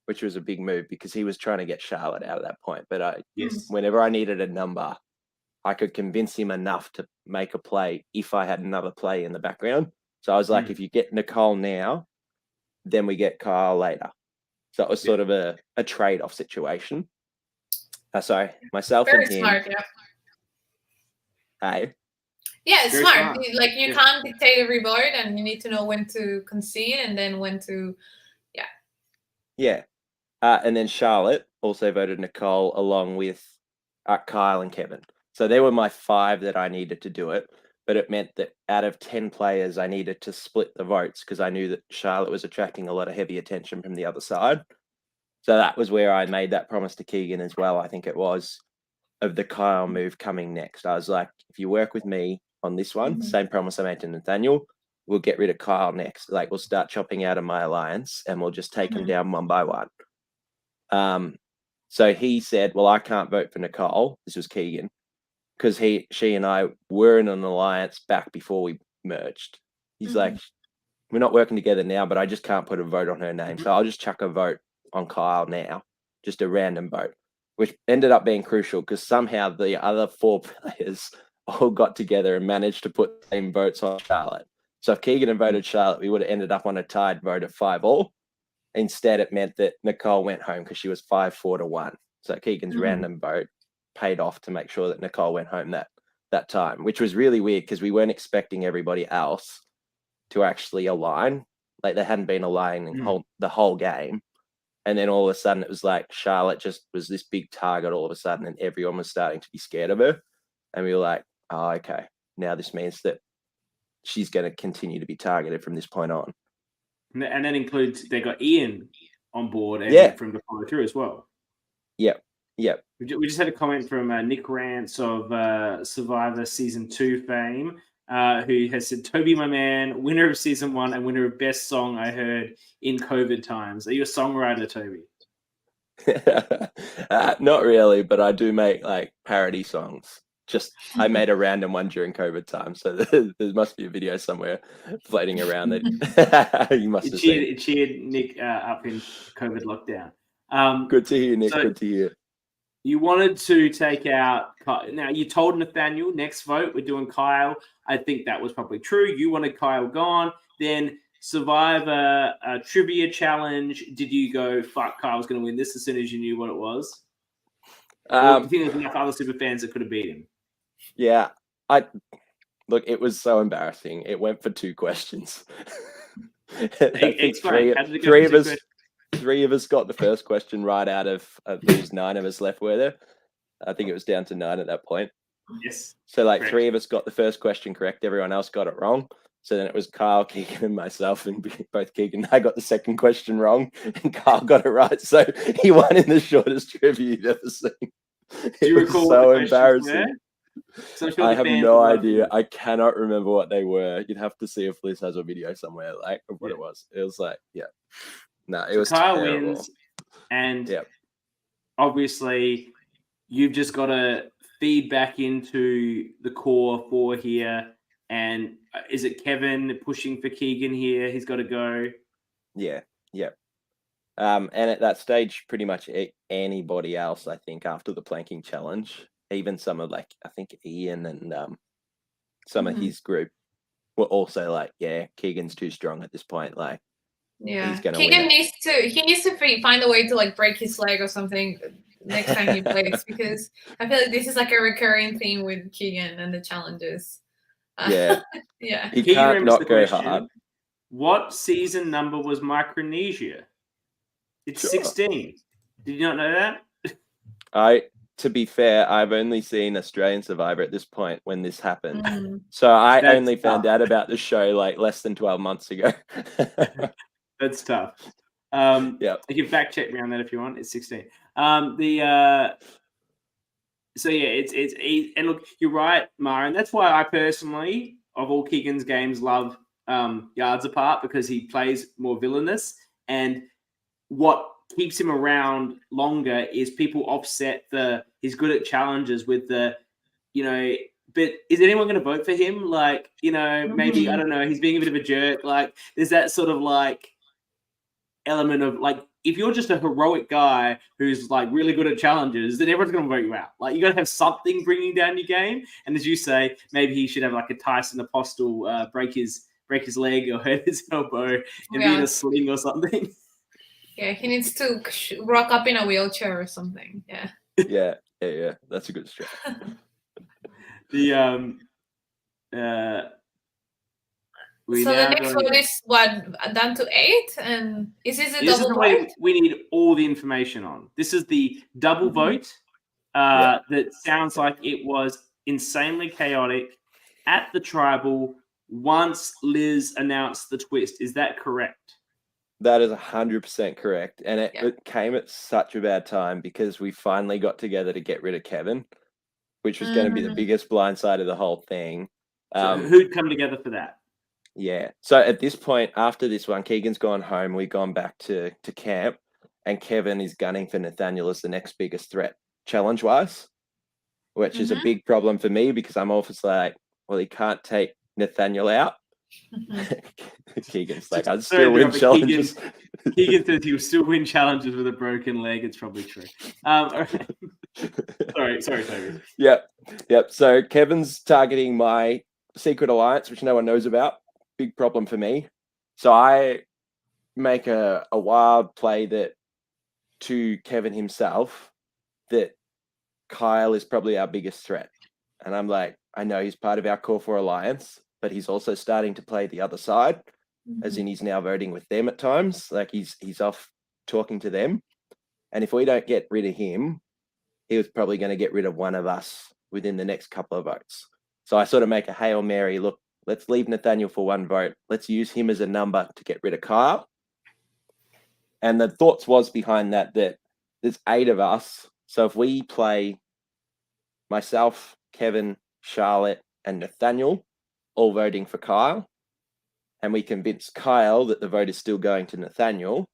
Speaker 3: which was a big move because he was trying to get Charlotte out at that point. But whenever I needed a number, I could convince him enough to make a play if I had another play in the background. So I was like, if you get Nicole now, then we get Kyle later. So it was sort of a trade-off situation. Sorry, myself
Speaker 2: Very
Speaker 3: and him.
Speaker 2: smart, yeah.
Speaker 3: Hey.
Speaker 2: Yeah, it's smart. Like, you can't dictate every vote, and you need to know when to concede and then when to,
Speaker 3: Yeah. And then Charlotte also voted Nicole along with Kyle and Kevin. So they were my 5 that I needed to do it. But it meant that out of 10 players, I needed to split the votes because I knew that Charlotte was attracting a lot of heavy attention from the other side. So that was where I made that promise to Keegan as well, I think it was, of the Kyle move coming next. I was like, if you work with me on this one, same promise I made to Nathaniel, we'll get rid of Kyle next. Like, we'll start chopping out of my alliance and we'll just take them down one by one. So he said, well, I can't vote for Nicole. This was Keegan, because she and I were in an alliance back before we merged. He's like, we're not working together now, but I just can't put a vote on her name. So I'll just chuck a vote on Kyle now, just a random vote, which ended up being crucial because somehow the other 4 players all got together and managed to put the same votes on Charlotte. So if Keegan had voted Charlotte, we would have ended up on a tied vote of 5-all. Instead, it meant that Nicole went home because she was 5-4 to 1. So Keegan's random vote paid off to make sure that Nicole went home that that time, which was really weird because we weren't expecting everybody else to actually align. Like they hadn't been aligning the whole game. And then all of a sudden it was like Charlotte just was this big target all of a sudden, and everyone was starting to be scared of her. And we were like, oh, okay. Now this means that she's going to continue to be targeted from this point on.
Speaker 1: And that includes, they got Ian on board and from the follow through as well.
Speaker 3: Yep.
Speaker 1: We just had a comment from Nick Rance of Survivor Season 2 fame, who has said, Toby, my man, winner of Season 1 and winner of Best Song I Heard in COVID times. Are you a songwriter, Toby?
Speaker 3: Not really, but I do make like parody songs. I made a random one during COVID time, so there must be a video somewhere floating around that you must have seen.
Speaker 1: It cheered Nick up in COVID lockdown.
Speaker 3: Good to hear, Nick. Good to hear.
Speaker 1: You wanted to take out... Now, you told Nathaniel, next vote, we're doing Kyle. I think that was probably true. You wanted Kyle gone. Then Survivor Trivia Challenge. Did you go, fuck, Kyle's going to win this as soon as you knew what it was? Or do you think there's enough other super fans that could have beat him?
Speaker 3: Yeah, look, it was so embarrassing. It went for 2 questions. I think three of us got the first question right out of these 9 of us left, were there? I think it was down to 9 at that point.
Speaker 1: Yes.
Speaker 3: So like correct. 3 of us got the first question correct. Everyone else got it wrong. So then it was Kyle, Keegan, and myself, and both Keegan and I got the second question wrong, and Kyle got it right. So he won in the shortest trivia you've ever seen.
Speaker 1: Do you recall
Speaker 3: so
Speaker 1: what the
Speaker 3: embarrassing.
Speaker 1: So sure
Speaker 3: I have no idea. I cannot remember what they were. You'd have to see if Liz has a video somewhere, like of what it was. It was like, it was
Speaker 1: Kyle
Speaker 3: terrible.
Speaker 1: wins, and obviously you've just got to feed back into the core 4 here. And is it Kevin pushing for Keegan here? He's got to go.
Speaker 3: Yeah. And at that stage, pretty much anybody else, I think, after the planking challenge, even some of like, I think Ian and some of his group were also like, yeah, Keegan's too strong at this point. Like, he's gonna
Speaker 2: Keegan needs to find a way to like break his leg or something next time he plays, because I feel like this is like a recurring theme with Keegan and the challenges.
Speaker 3: Yeah. He can't not go hard.
Speaker 1: What season number was Micronesia? It's 16. Did you not know that?
Speaker 3: To be fair, I've only seen Australian Survivor at this point when this happened. So I only found out about the show like less than 12 months ago.
Speaker 1: That's tough. You can fact check me on that if you want. It's 16. So yeah, it's and look, you're right, Mara, and that's why I personally, of all Keegan's games, love Yards Apart, because he plays more villainous, and what keeps him around longer is people offset he's good at challenges with but is anyone going to vote for him? Like, maybe, I don't know, he's being a bit of a jerk. Like, there's that sort of like element of like, if you're just a heroic guy who's like really good at challenges, then everyone's going to vote you out. Like, you got to have something bringing down your game. And as you say, maybe he should have like a Tyson Apostle break his leg or hurt his elbow and be in a sling or something.
Speaker 2: Yeah, he needs to rock up in a wheelchair or something. Yeah.
Speaker 3: Yeah. That's a good stretch.
Speaker 2: So the next vote is what, down to 8, and is this a double vote?
Speaker 1: We need all the information on. This is the double vote. That sounds like it was insanely chaotic at the tribal once Liz announced the twist. Is that correct?
Speaker 3: That is 100% correct. And it came at such a bad time because we finally got together to get rid of Kevin, which was going to be the biggest blindside of the whole thing.
Speaker 1: So who'd come together for that?
Speaker 3: Yeah. So at this point, after this one, Keegan's gone home. We've gone back to camp, and Kevin is gunning for Nathaniel as the next biggest threat challenge-wise, which is a big problem for me because I'm obviously like, well, he can't take Nathaniel out. Keegan's like, I'd still win challenges.
Speaker 1: Keegan says he'll still win challenges with a broken leg. It's probably true. All right. Sorry, Toby.
Speaker 3: Yep. So Kevin's targeting my secret alliance, which no one knows about. Big problem for me. So I make a wild play that to Kevin himself that Kyle is probably our biggest threat. And I'm like, I know he's part of our Core 4 Alliance, but he's also starting to play the other side, as in he's now voting with them at times. Like he's off talking to them. And if we don't get rid of him, he was probably going to get rid of one of us within the next couple of votes. So I sort of make a Hail Mary, look, let's leave Nathaniel for one vote. Let's use him as a number to get rid of Kyle. And the thoughts was behind that there's 8 of us. So if we play myself, Kevin, Charlotte, and Nathaniel all voting for Kyle, and we convince Kyle that the vote is still going to Nathaniel,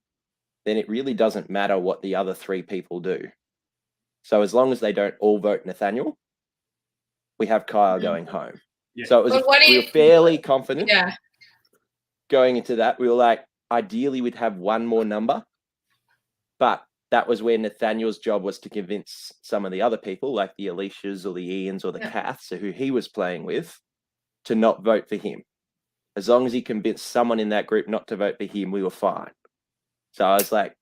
Speaker 3: then it really doesn't matter what the other 3 people do. So as long as they don't all vote Nathaniel, we have Kyle going home.
Speaker 1: Yeah.
Speaker 3: So it was we were fairly confident going into that. We were like, ideally we'd have one more number, but that was where Nathaniel's job was to convince some of the other people, like the Alicias or the Ians or the Kaths, who he was playing with, to not vote for him. As long as he convinced someone in that group not to vote for him, we were fine. So I was like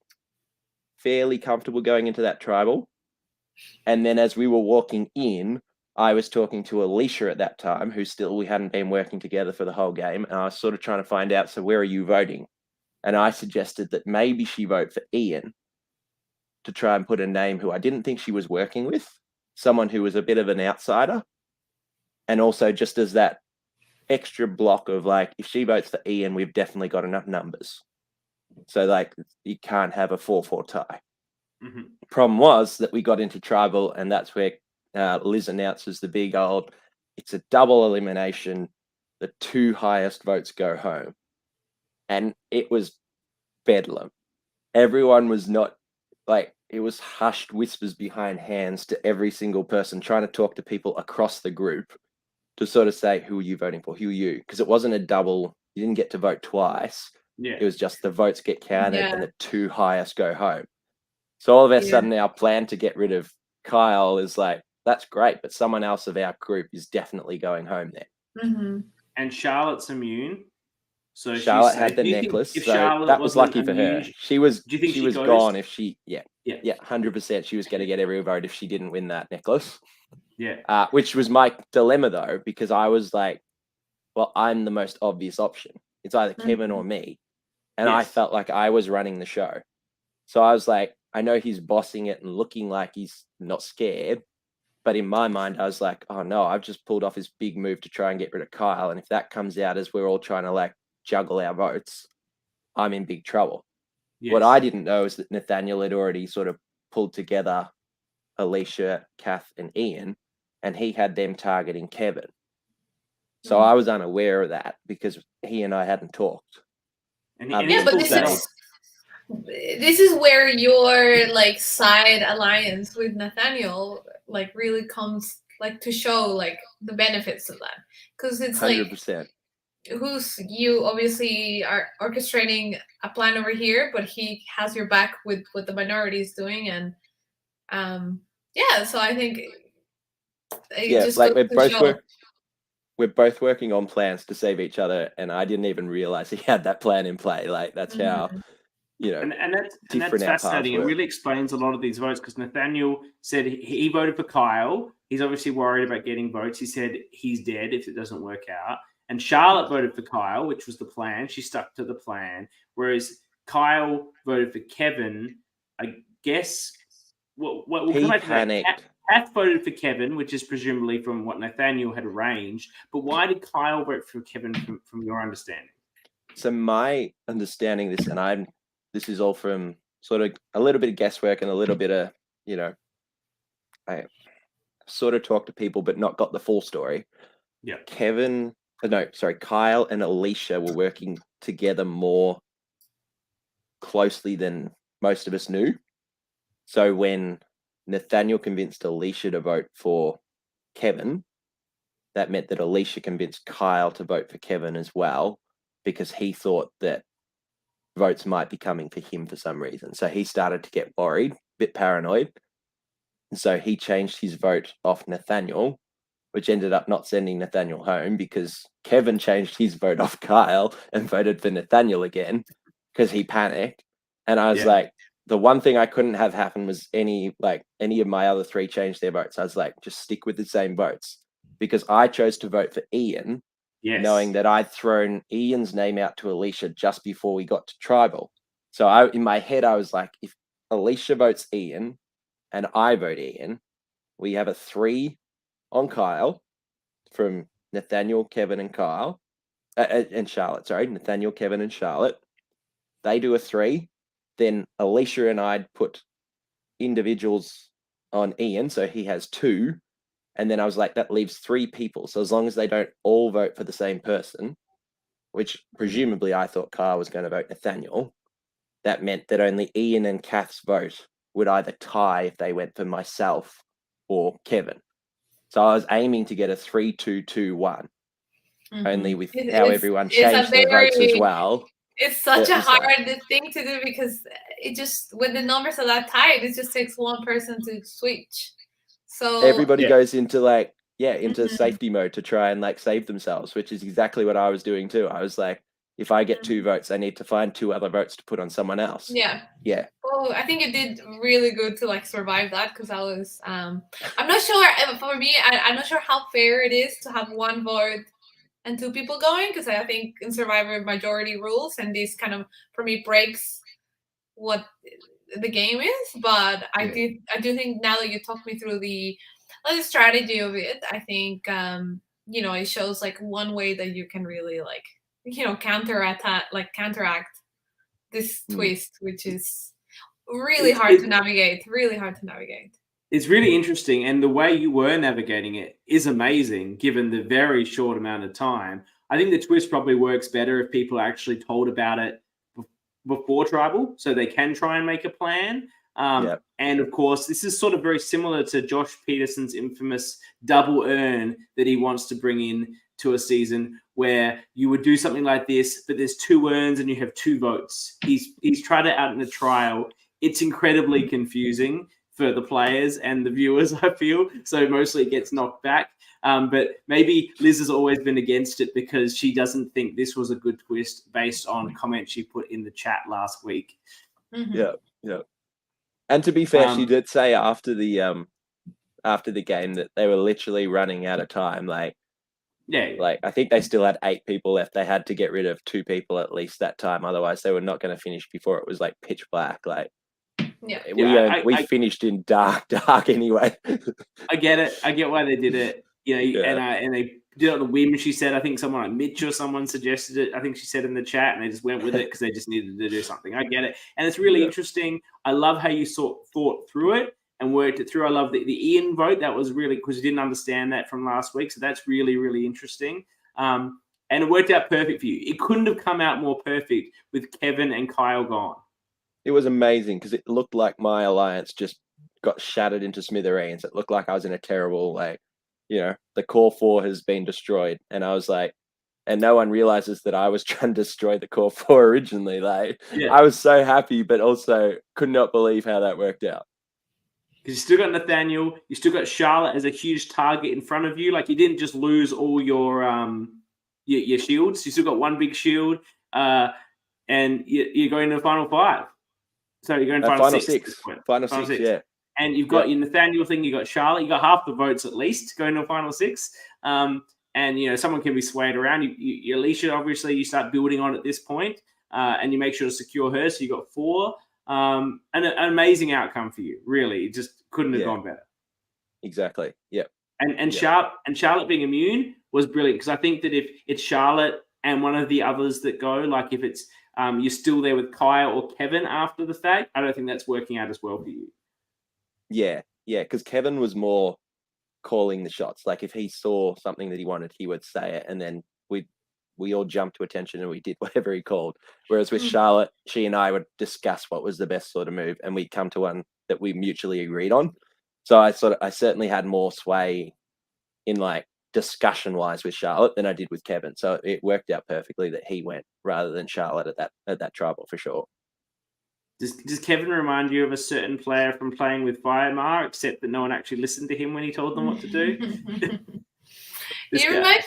Speaker 3: fairly comfortable going into that tribal. And then as we were walking in, I was talking to Alicia at that time, who still, we hadn't been working together for the whole game. And I was sort of trying to find out, so where are you voting? And I suggested that maybe she vote for Ian to try and put a name who I didn't think she was working with, someone who was a bit of an outsider. And also just as that extra block of like, if she votes for Ian, we've definitely got enough numbers. So like, you can't have a 4-4 tie.
Speaker 1: Mm-hmm.
Speaker 3: Problem was that we got into tribal, and that's where Liz announces the big old, it's a double elimination. The 2 highest votes go home. And it was bedlam. Everyone was not like, it was hushed whispers behind hands to every single person trying to talk to people across the group to sort of say, who are you voting for? Who are you? Because it wasn't a double. You didn't get to vote twice.
Speaker 1: Yeah.
Speaker 3: It was just the votes get counted and the 2 highest go home. So all of a sudden our plan to get rid of Kyle is like, that's great, but someone else of our group is definitely going home there.
Speaker 2: Mm-hmm.
Speaker 1: And Charlotte's immune. So
Speaker 3: Charlotte had the necklace, so that was lucky for her. She was gone if she 100%. She was going to get every vote if she didn't win that necklace.
Speaker 1: Yeah.
Speaker 3: Which was my dilemma though, because I was like, well, I'm the most obvious option. It's either Kevin or me. And I felt like I was running the show. So I was like, I know he's bossing it and looking like he's not scared. But in my mind, I was like, oh no, I've just pulled off his big move to try and get rid of Kyle. And if that comes out as we're all trying to like juggle our votes, I'm in big trouble. Yes. What I didn't know is that Nathaniel had already sort of pulled together Alicia, Kath, and Ian, and he had them targeting Kevin. So I was unaware of that because he and I hadn't talked.
Speaker 2: And but this is where your like side alliance with Nathaniel like really comes like to show like the benefits of that, because it's
Speaker 3: 100%.
Speaker 2: Like you obviously are orchestrating a plan over here, but he has your back with what the minority is doing, and so I think just
Speaker 3: like we're both working on plans to save each other, and I didn't even realize he had that plan in play. Like that's how, you know,
Speaker 1: and that's fascinating. It really explains a lot of these votes, because Nathaniel said he voted for Kyle. He's obviously worried about getting votes. He said he's dead if it doesn't work out. And Charlotte voted for Kyle, which was the plan. She stuck to the plan. Whereas Kyle voted for Kevin. I guess
Speaker 3: he panicked.
Speaker 1: Kath voted for Kevin, which is presumably from what Nathaniel had arranged. But why did Kyle vote for Kevin from your understanding?
Speaker 3: So my understanding this, and this is all from sort of a little bit of guesswork and a little bit of, you know, I sort of talked to people but not got the full story.
Speaker 1: Yeah.
Speaker 3: Kyle and Alicia were working together more closely than most of us knew. So when Nathaniel convinced Alicia to vote for Kevin, that meant that Alicia convinced Kyle to vote for Kevin as well, because he thought that votes might be coming for him for some reason. So he started to get worried, a bit paranoid. And so he changed his vote off Nathaniel, which ended up not sending Nathaniel home, because Kevin changed his vote off Kyle and voted for Nathaniel again because he panicked. And I was like, the one thing I couldn't have happen was any of my other 3 changed their votes. I was like, just stick with the same votes. because I chose to vote for Ian, knowing
Speaker 1: Yes.
Speaker 3: that I'd thrown Ian's name out to Alicia just before we got to tribal. So in my head, I was like, if Alicia votes Ian and I vote Ian, we have a 3 on Kyle from Nathaniel, Kevin, and Kyle. And Charlotte, sorry, Nathaniel, Kevin, and Charlotte. They do a 3. Then Alicia and I'd put individuals on Ian, so he has 2. And then I was like, that leaves 3 people. So as long as they don't all vote for the same person, which presumably I thought Kyle was going to vote Nathaniel, that meant that only Ian and Kath's vote would either tie if they went for myself or Kevin. So I was aiming to get a 3-2-2-1. Only with how everyone changed their votes as well.
Speaker 2: It's such a hard thing to do because it just, when the numbers are that tight, it just takes one person to switch. So
Speaker 3: everybody goes into into safety mode to try and save themselves, which is exactly what I was doing too. I was like, if I get 2 votes, I need to find 2 other votes to put on someone else.
Speaker 2: Yeah. Oh, I think you did really good to survive that, because I was I'm not sure, for me, I'm not sure how fair it is to have 1 vote and 2 people going, because I think in Survivor majority rules, and this kind of for me breaks what the game is. But I do think now that you talked me through the strategy of it, I think it shows one way that you can really counteract this twist, which is really hard to navigate.
Speaker 1: It's really interesting, and the way you were navigating it is amazing given the very short amount of time. I think the twist probably works better if people are actually told about it before tribal, so they can try and make a plan. And of course, this is sort of very similar to Josh Peterson's infamous double earn that he wants to bring in to a season, where you would do something like this, but there's 2 earns and you have 2 votes. He's tried it out in a trial. It's incredibly confusing for the players and the viewers, I feel. So mostly it gets knocked back. But maybe Liz has always been against it because she doesn't think this was a good twist based on comments she put in the chat last week.
Speaker 3: Yeah. And to be fair, she did say after the game that they were literally running out of time. I think they still had 8 people left. They had to get rid of 2 people at least that time. Otherwise, they were not going to finish before it was pitch black. We finished in dark anyway.
Speaker 1: I get it. I get why they did it. And they did it on a whim. She said, I think someone like Mitch or someone suggested it. I think she said in the chat, and they just went with it because they just needed to do something. I get it, and it's really interesting. I love how you thought through it and worked it through. I love the Ian vote. That was really, because you didn't understand that from last week, so that's really, really interesting. And it worked out perfect for you. It couldn't have come out more perfect with Kevin and Kyle gone.
Speaker 3: It was amazing because it looked like my alliance just got shattered into smithereens. It looked like I was in a terrible, the core 4 has been destroyed. And I was like, and no one realizes that I was trying to destroy the core 4 originally. I was so happy, but also could not believe how that worked out.
Speaker 1: Because you still got Nathaniel, you still got Charlotte as a huge target in front of you. You didn't just lose all your shields. You still got 1 big shield, and you're going to the final 5. So you're going to final 6.
Speaker 3: Final 6, yeah.
Speaker 1: And you've got your Nathaniel thing, you got Charlotte, you got half the votes at least going to a final 6. And someone can be swayed around. You Alicia, obviously, you start building on at this point, and you make sure to secure her. So you got 4. An amazing outcome for you. Really, it just couldn't have gone better.
Speaker 3: Exactly. Yeah.
Speaker 1: And Charlotte being immune was brilliant, because I think that if it's Charlotte and one of the others that go, if it's you're still there with Kyle or Kevin after the fact, I don't think that's working out as well for you.
Speaker 3: Yeah, because Kevin was more calling the shots. If he saw something that he wanted, he would say it, and then we all jumped to attention and we did whatever he called. Whereas with Charlotte, she and I would discuss what was the best sort of move, and we'd come to one that we mutually agreed on. So I certainly had more sway in discussion wise with Charlotte than I did with Kevin. So it worked out perfectly that he went rather than Charlotte at that tribal, for sure.
Speaker 1: Does Kevin remind you of a certain player from playing with Firemar, except that no one actually listened to him when he told them what to do?
Speaker 2: It reminds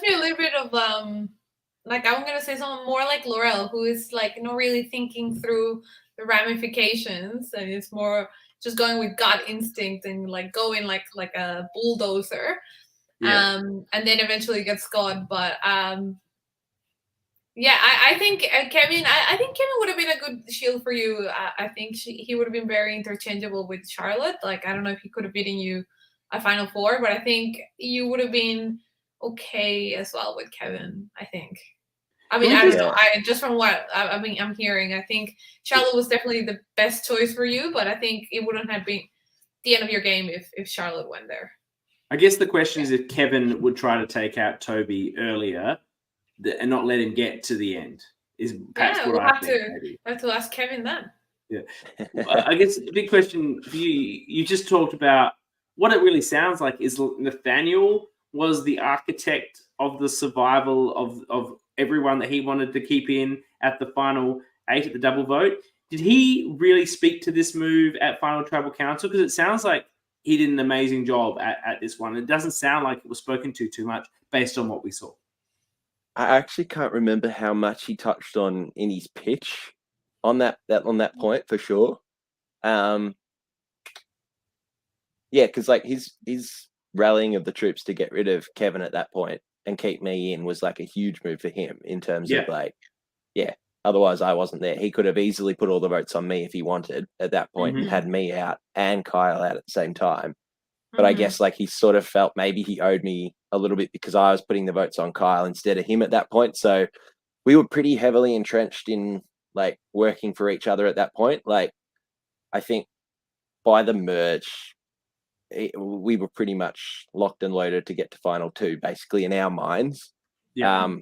Speaker 2: me a little bit of I'm gonna say someone more like Laurel, who is not really thinking through the ramifications, and it's more just going with gut instinct and like going like a bulldozer.
Speaker 1: Yeah.
Speaker 2: And then eventually gets caught. But yeah, I think Kevin. I think Kevin would have been a good shield for you. I think he would have been very interchangeable with Charlotte. Like I don't know if he could have beaten you a Final Four, but I think you would have been okay as well with Kevin. I think. I mean, I don't know. I just from what I'm hearing, I think Charlotte was definitely the best choice for you, but I think it wouldn't have been the end of your game if Charlotte went there.
Speaker 1: I guess the question is if Kevin would try to take out Toby earlier and not let him get to the end. Is perhaps what I think. Maybe.
Speaker 2: Have to ask Kevin then.
Speaker 1: Yeah, I guess the big question for you. You just talked about what it really sounds like is Nathaniel was the architect of the survival of everyone that he wanted to keep in at the final 8 at the double vote. Did he really speak to this move at Final Tribal Council? Because it sounds like he did an amazing job at this one. It doesn't sound like it was spoken to too much based on what we saw.
Speaker 3: I actually can't remember how much he touched on in his pitch on that point for sure. Yeah, because like his rallying of the troops to get rid of Kevin at that point and keep me in was like a huge move for him in terms of like, yeah. Otherwise, I wasn't there. He could have easily put all the votes on me if he wanted at that point and had me out and Kyle out at the same time. But I guess like he sort of felt maybe he owed me a little bit because I was putting the votes on Kyle instead of him at that point. So we were pretty heavily entrenched in like working for each other at that point. Like I think by the merge, we were pretty much locked and loaded to get to final 2, basically in our minds. Yeah.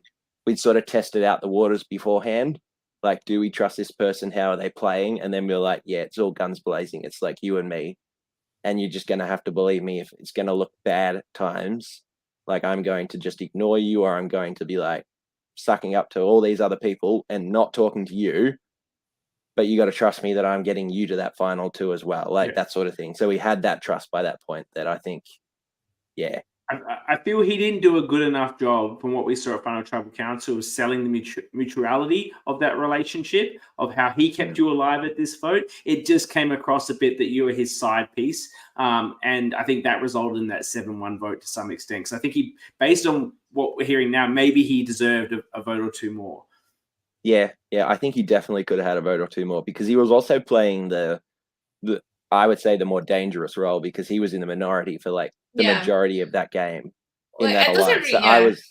Speaker 3: We'd sort of tested out the waters beforehand. Like, do we trust this person? How are they playing? And then we were like, yeah, it's all guns blazing. It's like you and me. And you're just going to have to believe me if it's going to look bad at times. Like I'm going to just ignore you, or I'm going to be like sucking up to all these other people and not talking to you. But you got to trust me that I'm getting you to that final 2 as well. Like that sort of thing. So we had that trust by that point that I think, yeah.
Speaker 1: I feel he didn't do a good enough job from what we saw at Final Tribal Council of selling the mutuality of that relationship, of how he kept you alive at this vote. It just came across a bit that you were his side piece. And I think that resulted in that 7-1 vote to some extent. Because I think he, based on what we're hearing now, maybe he deserved a vote or 2 more.
Speaker 3: Yeah, I think he definitely could have had a vote or 2 more because he was also playing the I would say the more dangerous role because he was in the minority for like the majority of that game in that alliance. So I was,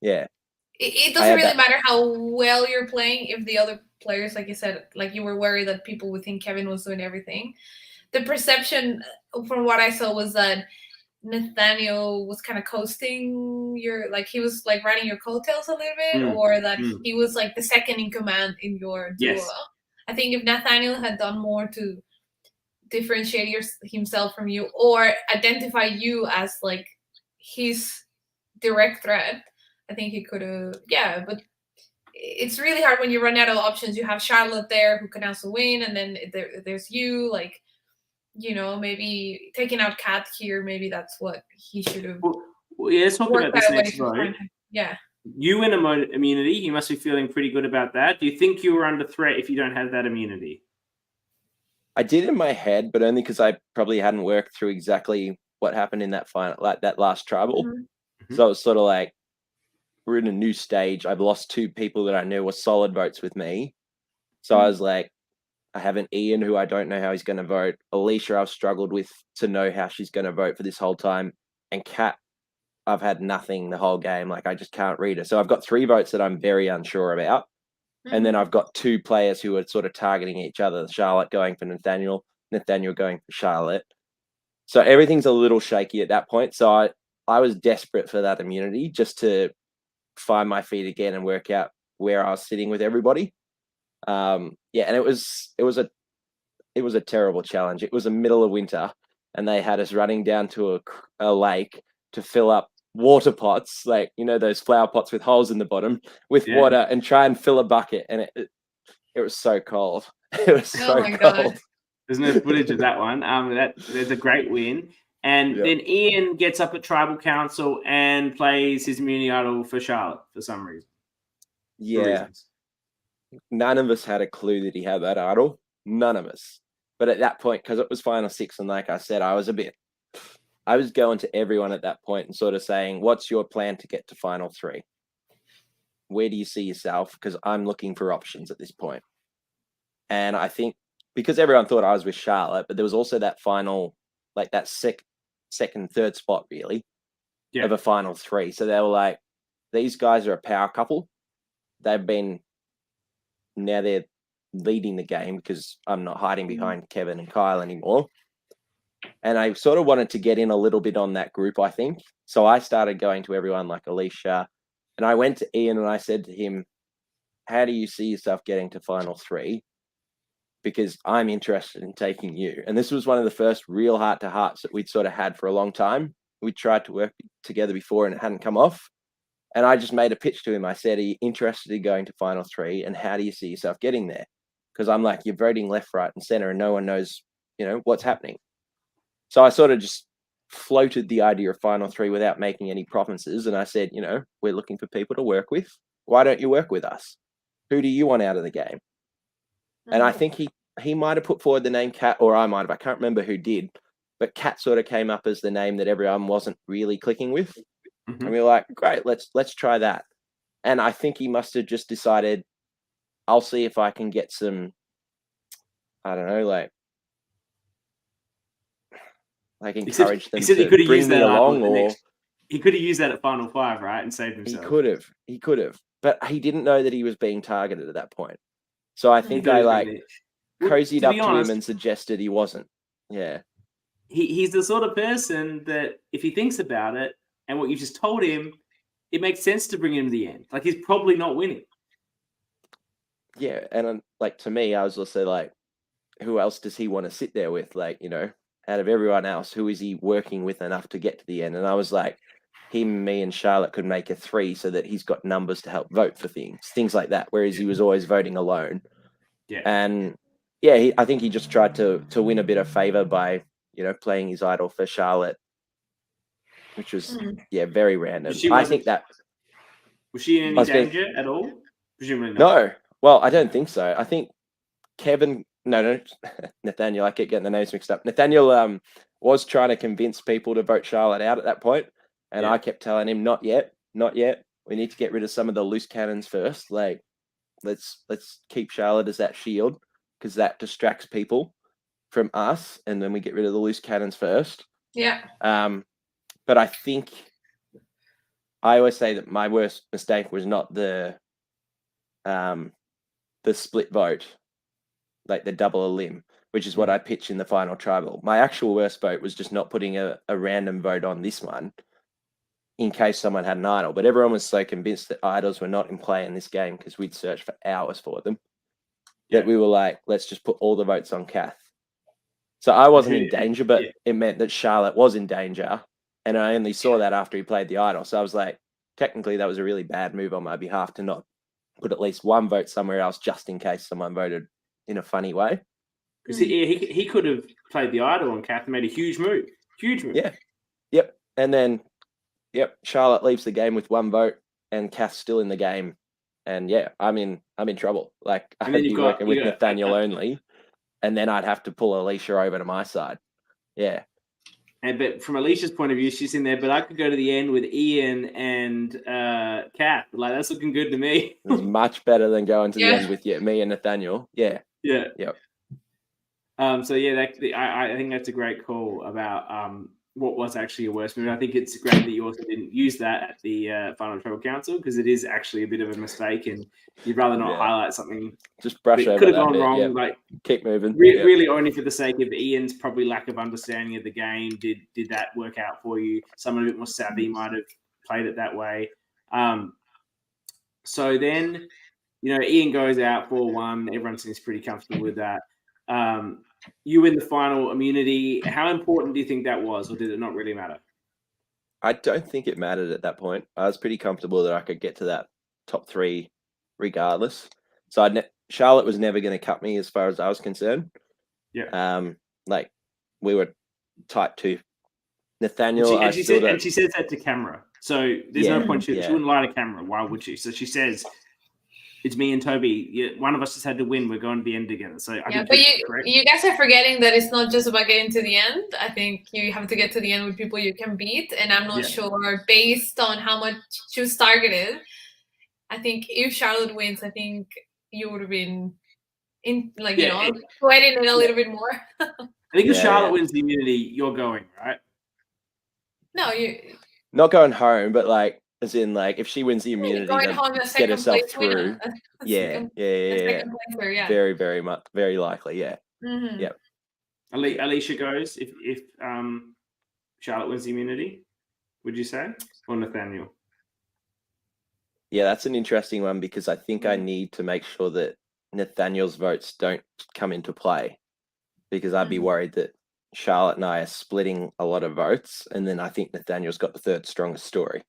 Speaker 2: It doesn't really matter how well you're playing if the other players, like you said, like you were worried that people would think Kevin was doing everything. The perception from what I saw was that Nathaniel was kind of coasting he was like riding your coattails a little bit, or that he was like the second in command in your duo. Yes. I think if Nathaniel had done more to differentiate himself from you or identify you as like his direct threat, I think he could have. Yeah, but it's really hard when you run out of options. You have Charlotte there who can also win, and then there's you. Like, you know, maybe taking out Kat here. Maybe that's what he should have.
Speaker 1: Well, yeah, let's talk about this next vote.
Speaker 2: Yeah.
Speaker 1: You win immunity. You must be feeling pretty good about that. Do you think you were under threat if you don't have that immunity?
Speaker 3: I did in my head, but only because I probably hadn't worked through exactly what happened in that final, like that last tribal. So it was sort of like we're in a new stage. I've lost 2 people that I knew were solid votes with me. So I was like, I have an Ian who I don't know how he's going to vote. Alicia, I've struggled with to know how she's going to vote for this whole time. And Kat, I've had nothing the whole game. Like I just can't read her. So I've got 3 votes that I'm very unsure about. And then I've got 2 players who are sort of targeting each other. Charlotte going for Nathaniel going for Charlotte. So everything's a little shaky at that point. So I was desperate for that immunity just to find my feet again and work out where I was sitting with everybody. And it was a terrible challenge. It was the middle of winter and they had us running down to a lake to fill up water pots, like, you know, those flower pots with holes in the bottom with water and try and fill a bucket. And it was so cold. It was so cold. God.
Speaker 1: There's no footage of that one. There's a great win. And then Ian gets up at Tribal Council and plays his immunity idol for Charlotte for some reason.
Speaker 3: Yeah. None of us had a clue that he had that idol. None of us. But at that point, because it was final 6, and like I said, I was going to everyone at that point and sort of saying, what's your plan to get to final 3? Where do you see yourself? Because I'm looking for options at this point. And I think because everyone thought I was with Charlotte, but there was also that final, like that second, third spot really of a final 3. So they were like, these guys are a power couple. Now they're leading the game because I'm not hiding behind Kevin and Kyle anymore. And I sort of wanted to get in a little bit on that group, I think. So I started going to everyone like Alicia, and I went to Ian and I said to him, how do you see yourself getting to final 3? Because I'm interested in taking you. And this was one of the first real heart-to-hearts that we'd sort of had for a long time. We tried to work together before and it hadn't come off. And I just made a pitch to him. I said, are you interested in going to final 3? And how do you see yourself getting there? Because I'm like, you're voting left, right, and center, and no one knows, what's happening. So I sort of just floated the idea of final 3 without making any promises. And I said, we're looking for people to work with. Why don't you work with us? Who do you want out of the game? And I think he might have put forward the name Cat, or I might have. I can't remember who did. But Cat sort of came up as the name that everyone wasn't really clicking with. Mm-hmm. And we were like, great, let's try that. And I think he must have just decided, I'll see if I can get some, I don't know, like encourage them to bring me along, or
Speaker 1: he could have used that at final 5, right, and saved himself.
Speaker 3: He could have, but he didn't know that he was being targeted at that point. So I think I cozied up to him and suggested he wasn't. Yeah,
Speaker 1: he's the sort of person that if he thinks about it and what you just told him, it makes sense to bring him to the end. Like, he's probably not winning.
Speaker 3: Yeah, and like to me, I was also like, who else does he want to sit there with? Like, out of everyone else, who is he working with enough to get to the end? And I was like, him, me, and Charlotte could make a 3 so that he's got numbers to help vote for things like that. Whereas he was always voting alone.
Speaker 1: Yeah.
Speaker 3: And yeah, I think he just tried to win a bit of favor by, playing his idol for Charlotte, which was very random. I think that
Speaker 1: was she in any danger at all? Presumably not.
Speaker 3: No. Well, I don't think so. I think Kevin. No, Nathaniel. I keep getting the names mixed up. Nathaniel was trying to convince people to vote Charlotte out at that point, and I kept telling him, not yet. We need to get rid of some of the loose cannons first. Like, let's keep Charlotte as that shield, because that distracts people from us, and then we get rid of the loose cannons first.
Speaker 2: Yeah.
Speaker 3: But I think I always say that my worst mistake was not the split vote, like the double a limb, which is what I pitched in the final tribal. My actual worst vote was just not putting a random vote on this one in case someone had an idol. But everyone was so convinced that idols were not in play in this game, because we'd searched for hours for them, that we were like, let's just put all the votes on Kath. So I wasn't in danger, but it meant that Charlotte was in danger. And I only saw that after he played the idol. So I was like, technically that was a really bad move on my behalf to not put at least one vote somewhere else, just in case someone voted in a funny way.
Speaker 1: Because he could have played the idol on Kath and made a huge move.
Speaker 3: Yeah. Yep. And then, Charlotte leaves the game with one vote, and Kath's still in the game. And yeah, I'm in trouble. Like, I'd be working with Nathaniel only, and then I'd have to pull Alicia over to my side. Yeah.
Speaker 1: But from Alicia's point of view, she's in there. But I could go to the end with Ian and Kath. Like, that's looking good to me.
Speaker 3: It's much better than going to the end with me and Nathaniel. Yeah.
Speaker 1: Yeah.
Speaker 3: Yep.
Speaker 1: So yeah, I think that's a great call about what was actually a worse move. I think it's great that you also didn't use that at the Final Tribal Council, because it is actually a bit of a mistake, and you'd rather not highlight something.
Speaker 3: Just brush over.
Speaker 1: Could have gone wrong.
Speaker 3: Yep.
Speaker 1: Like,
Speaker 3: keep moving.
Speaker 1: Really only for the sake of Ian's probably lack of understanding of the game. Did that work out for you? Someone a bit more savvy might have played it that way. So then, Ian goes out 4-1. Everyone seems pretty comfortable with that. You win the final immunity. How important do you think that was, or did it not really matter?
Speaker 3: I don't think it mattered at that point. I was pretty comfortable that I could get to that top 3 regardless. So Charlotte was never going to cut me as far as I was concerned.
Speaker 1: Yeah.
Speaker 3: Like, we were tight too. Nathaniel,
Speaker 1: and she says that to camera. So there's no point. She wouldn't lie to camera. Why would she? So she says, It's me and Toby. One of us just had to win. We're going to the end together. So
Speaker 2: yeah, but you guys are forgetting that it's not just about getting to the end. I think you have to get to the end with people you can beat, and I'm not sure based on how much she was targeted. I think if Charlotte wins, I think you would have been sweating it a little bit more.
Speaker 1: I think if Charlotte wins the immunity, you're going, right?
Speaker 2: No, you
Speaker 3: not going home, but like. As in, like, if she wins the immunity,
Speaker 2: going home the
Speaker 3: get herself
Speaker 2: through.
Speaker 3: Yeah. Very, very much, very likely. Yeah.
Speaker 2: Mm-hmm.
Speaker 3: Yeah.
Speaker 1: Alicia goes if Charlotte wins the immunity. Would you say, or Nathaniel?
Speaker 3: Yeah, that's an interesting one because I think I need to make sure that Nathaniel's votes don't come into play, because I'd be worried that Charlotte and I are splitting a lot of votes, and then I think Nathaniel's got the third strongest story.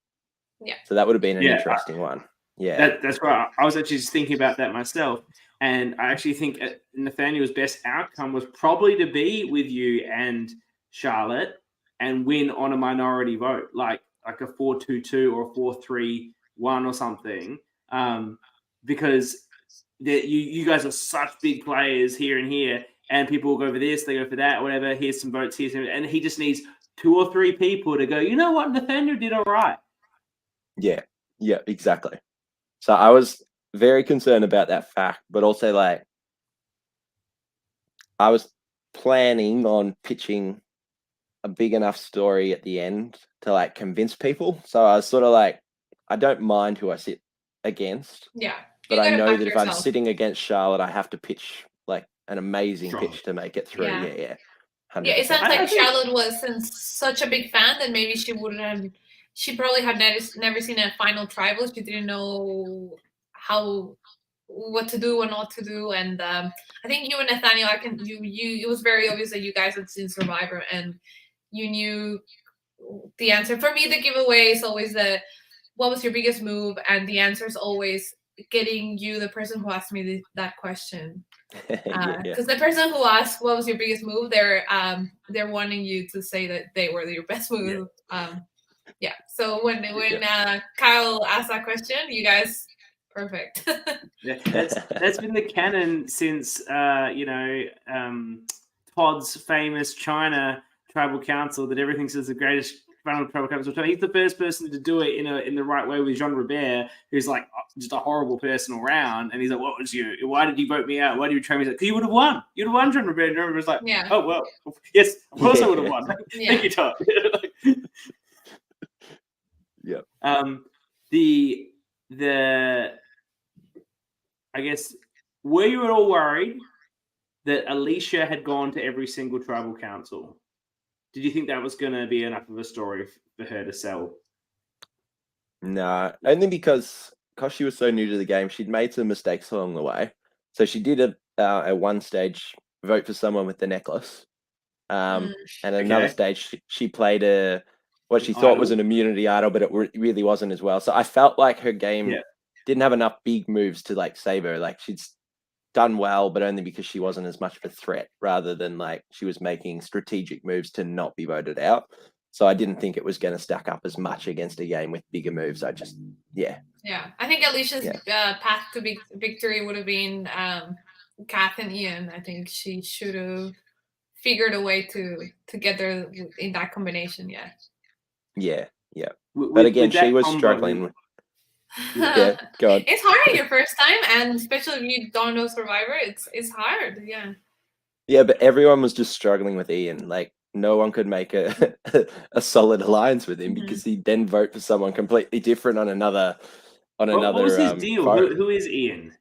Speaker 2: Yeah.
Speaker 3: So that would have been an interesting one. Yeah.
Speaker 1: That's right. I was actually just thinking about that myself. And I actually think Nathaniel's best outcome was probably to be with you and Charlotte and win on a minority vote, like a 4-2-2 or a 4-3-1 or something. Because you guys are such big players here and here, and people will go for this, they go for that, whatever. Here's some votes, and he just needs 2 or 3 people to go, you know what, Nathaniel did all right.
Speaker 3: Yeah, exactly. So I was very concerned about that fact, but also like I was planning on pitching a big enough story at the end to like convince people. So I was sort of like, I don't mind who I sit against.
Speaker 2: Yeah.
Speaker 3: But I know that if I'm sitting against Charlotte, I have to pitch like an amazing pitch to make it through. Yeah. 100%.
Speaker 2: Yeah, it sounds like Charlotte wasn't such a big fan that maybe she wouldn't have. She probably had never seen a final tribal. She didn't know what to do and not to do. And I think you and Nathaniel, it was very obvious that you guys had seen Survivor and you knew the answer. For me, the giveaway is always what was your biggest move, and the answer is always getting you, the person who asked me that question. Because the person who asked what was your biggest move, they're wanting you to say that they were your best move. So when Kyle asked that question, you guys, perfect.
Speaker 1: That's been the canon since Todd's famous China tribal council, that everything says the greatest final tribal council. He's the first person to do it in the right way with Jean Robert, who's like just a horrible person all around. And he's like, "What was you? Why did you vote me out? Why did you train me?" Because you would have won. You'd have won, Jean Robert. And Jean Robert's like, "Oh well, yes, of course I would have won." Thank you, Todd.
Speaker 3: Yep.
Speaker 1: I guess, were you at all worried that Alicia had gone to every single tribal council? Did you think that was going to be enough of a story for her to sell?
Speaker 3: No, only because she was so new to the game, she'd made some mistakes along the way. So she did at one stage vote for someone with the necklace. And at another stage, she played what she thought was an immunity idol, but it really wasn't as well. So I felt like her game didn't have enough big moves to like save her. Like she'd done well, but only because she wasn't as much of a threat, rather than like she was making strategic moves to not be voted out. So I didn't think it was going to stack up as much against a game with bigger moves. I just,
Speaker 2: Yeah, I think Alicia's path to victory would have been Kath and Ian. I think she should have figured a way to get there in that combination.
Speaker 3: Yeah. But again, she was struggling. Yeah, go on.
Speaker 2: It's hard your first time, and especially if you don't know Survivor, it's hard.
Speaker 3: Yeah, but everyone was just struggling with Ian. Like no one could make a solid alliance with him because he'd then vote for someone completely different on another. What
Speaker 1: was his deal? Who is Ian?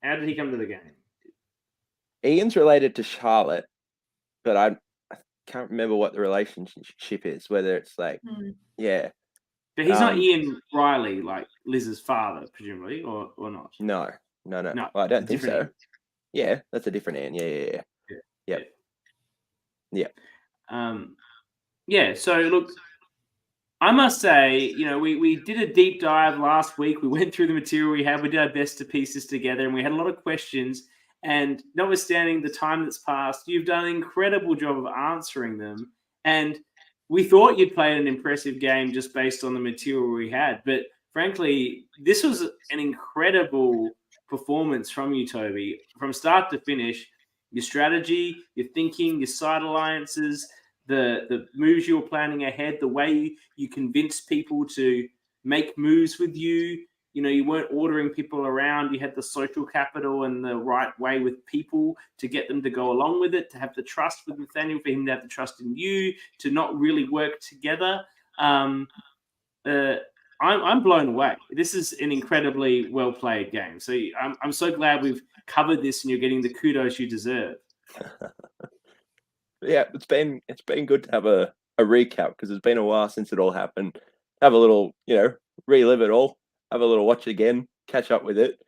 Speaker 1: How did he come to the game?
Speaker 3: Ian's related to Charlotte, but I can't remember what the relationship is. Whether it's like,
Speaker 1: But he's not Ian Riley, like Liz's father, presumably, or not?
Speaker 3: No. Well, I don't think so. Ian. Yeah, that's a different Ian. Yeah.
Speaker 1: So look, I must say, we did a deep dive last week. We went through the material we had. We did our best to piece this together, and we had a lot of questions. And notwithstanding the time that's passed, you've done an incredible job of answering them. And we thought you'd played an impressive game just based on the material we had. But frankly, this was an incredible performance from you, Toby, from start to finish. Your strategy, your thinking, your side alliances, the moves you were planning ahead, the way you convinced people to make moves with you. You know, you weren't ordering people around. You had the social capital and the right way with people to get them to go along with it, to have the trust with Nathaniel, for him to have the trust in you, to not really work together. I'm blown away. This is an incredibly well-played game. So I'm so glad we've covered this and you're getting the kudos you deserve.
Speaker 3: Yeah, it's been good to have a recap because it's been a while since it all happened. Have a little, relive it all. Have a little watch again, catch up with it.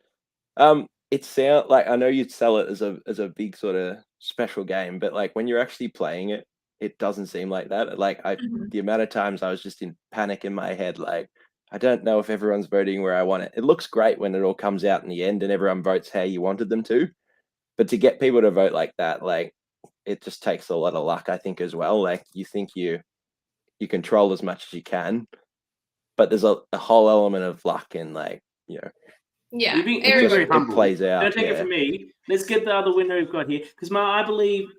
Speaker 3: It sounds like, I know you'd sell it as a big sort of special game, but like when you're actually playing it, it doesn't seem like that. Like the amount of times I was just in panic in my head, like I don't know if everyone's voting where I want it. It looks great when it all comes out in the end and everyone votes how you wanted them to, but to get people to vote like that, like it just takes a lot of luck, I think, as well. Like you think you control as much as you can, but there's a whole element of luck and like,
Speaker 2: Yeah,
Speaker 1: you're being very humble.
Speaker 3: It plays out.
Speaker 1: Don't take it from me. Let's get the other winner we've got here, because I believe,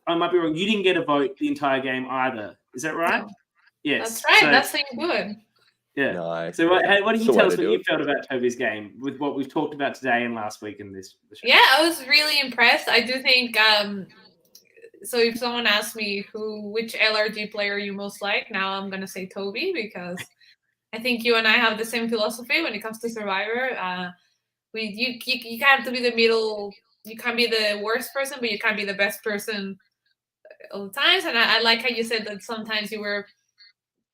Speaker 1: I might be wrong, you didn't get a vote the entire game either. Is that right?
Speaker 2: No.
Speaker 1: Yes.
Speaker 2: That's right. So, that's saying good.
Speaker 1: Yeah.
Speaker 3: Nice.
Speaker 1: So what do you tell us what you felt about Toby's game with what we've talked about today and last week in this show?
Speaker 2: Yeah, I was really impressed. I do think so if someone asks me which LRG player you most like, now I'm gonna say Toby, because I think you and I have the same philosophy when it comes to Survivor. You have to be the middle. You can't be the worst person, but you can't be the best person all the times. And I like how you said that sometimes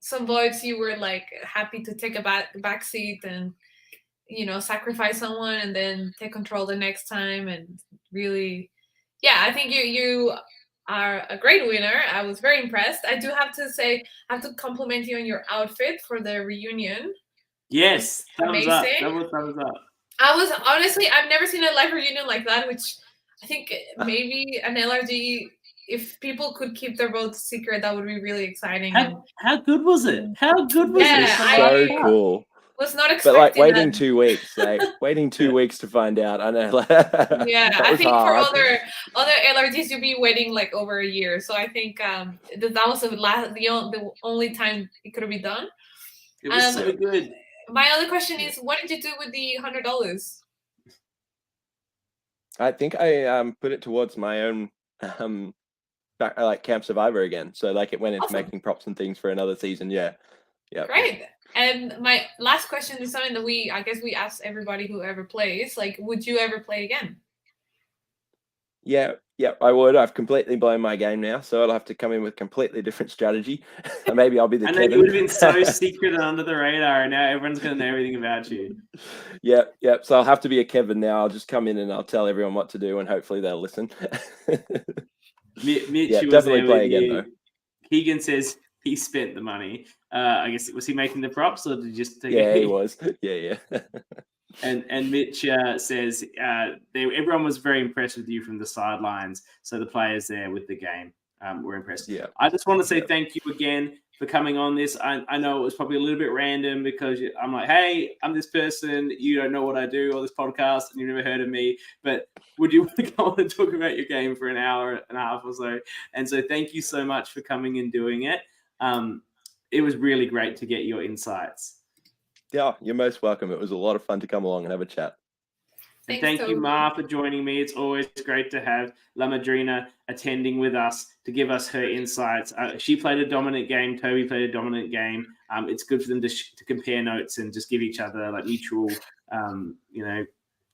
Speaker 2: some votes you were like happy to take a back seat and sacrifice someone and then take control the next time. And really, I think you are a great winner. I was very impressed. I do have to say, I have to compliment you on your outfit for the reunion.
Speaker 1: Yes, thumbs up.
Speaker 2: Amazing.
Speaker 1: Thumbs up.
Speaker 2: I was honestly, I've never seen a live reunion like that, which I think maybe an LRG, if people could keep their votes secret, that would be really exciting.
Speaker 1: How good was it? How good was it?
Speaker 3: So cool.
Speaker 2: Was not expecting.
Speaker 3: But like waiting 2 weeks, waiting 2 weeks to find out. I know.
Speaker 2: Yeah, I think hard. For other LRGs, you'll be waiting like over a year. So I think that was the only time it could have been done.
Speaker 1: It was so good.
Speaker 2: My other question is, what did you do with the $100?
Speaker 3: I think I put it towards my own like Camp Survivor again. So like it went into making props and things for another season. Yeah.
Speaker 2: Great. And my last question is something that we ask everybody who ever plays. Like, would you ever play again?
Speaker 3: Yeah, I would. I've completely blown my game now, so I'll have to come in with completely different strategy. Maybe I'll be the Kevin.
Speaker 1: You would have been so secret and under the radar, and now everyone's going to know everything about you.
Speaker 3: Yep. So I'll have to be a Kevin now. I'll just come in and I'll tell everyone what to do, and hopefully they'll listen.
Speaker 1: Mitch,
Speaker 3: definitely play again, though.
Speaker 1: Keegan says he spent the money. I guess, was he making the props, or did he just take
Speaker 3: he was. Yeah.
Speaker 1: And Mitch says everyone was very impressed with you from the sidelines. So the players there with the game were impressed.
Speaker 3: Yeah.
Speaker 1: I just want to say thank you again for coming on this. I know it was probably a little bit random because I'm like, hey, I'm this person. You don't know what I do on this podcast and you've never heard of me. But would you want to come on and talk about your game for an hour and a half or so? And so thank you so much for coming and doing it. It was really great to get your insights.
Speaker 3: Yeah, you're most welcome. It was a lot of fun to come along and have a chat.
Speaker 1: And thank you, Ma, for joining me. It's always great to have La Madrina attending with us to give us her insights. She played a dominant game. Toby played a dominant game. It's good for them to compare notes and just give each other like mutual,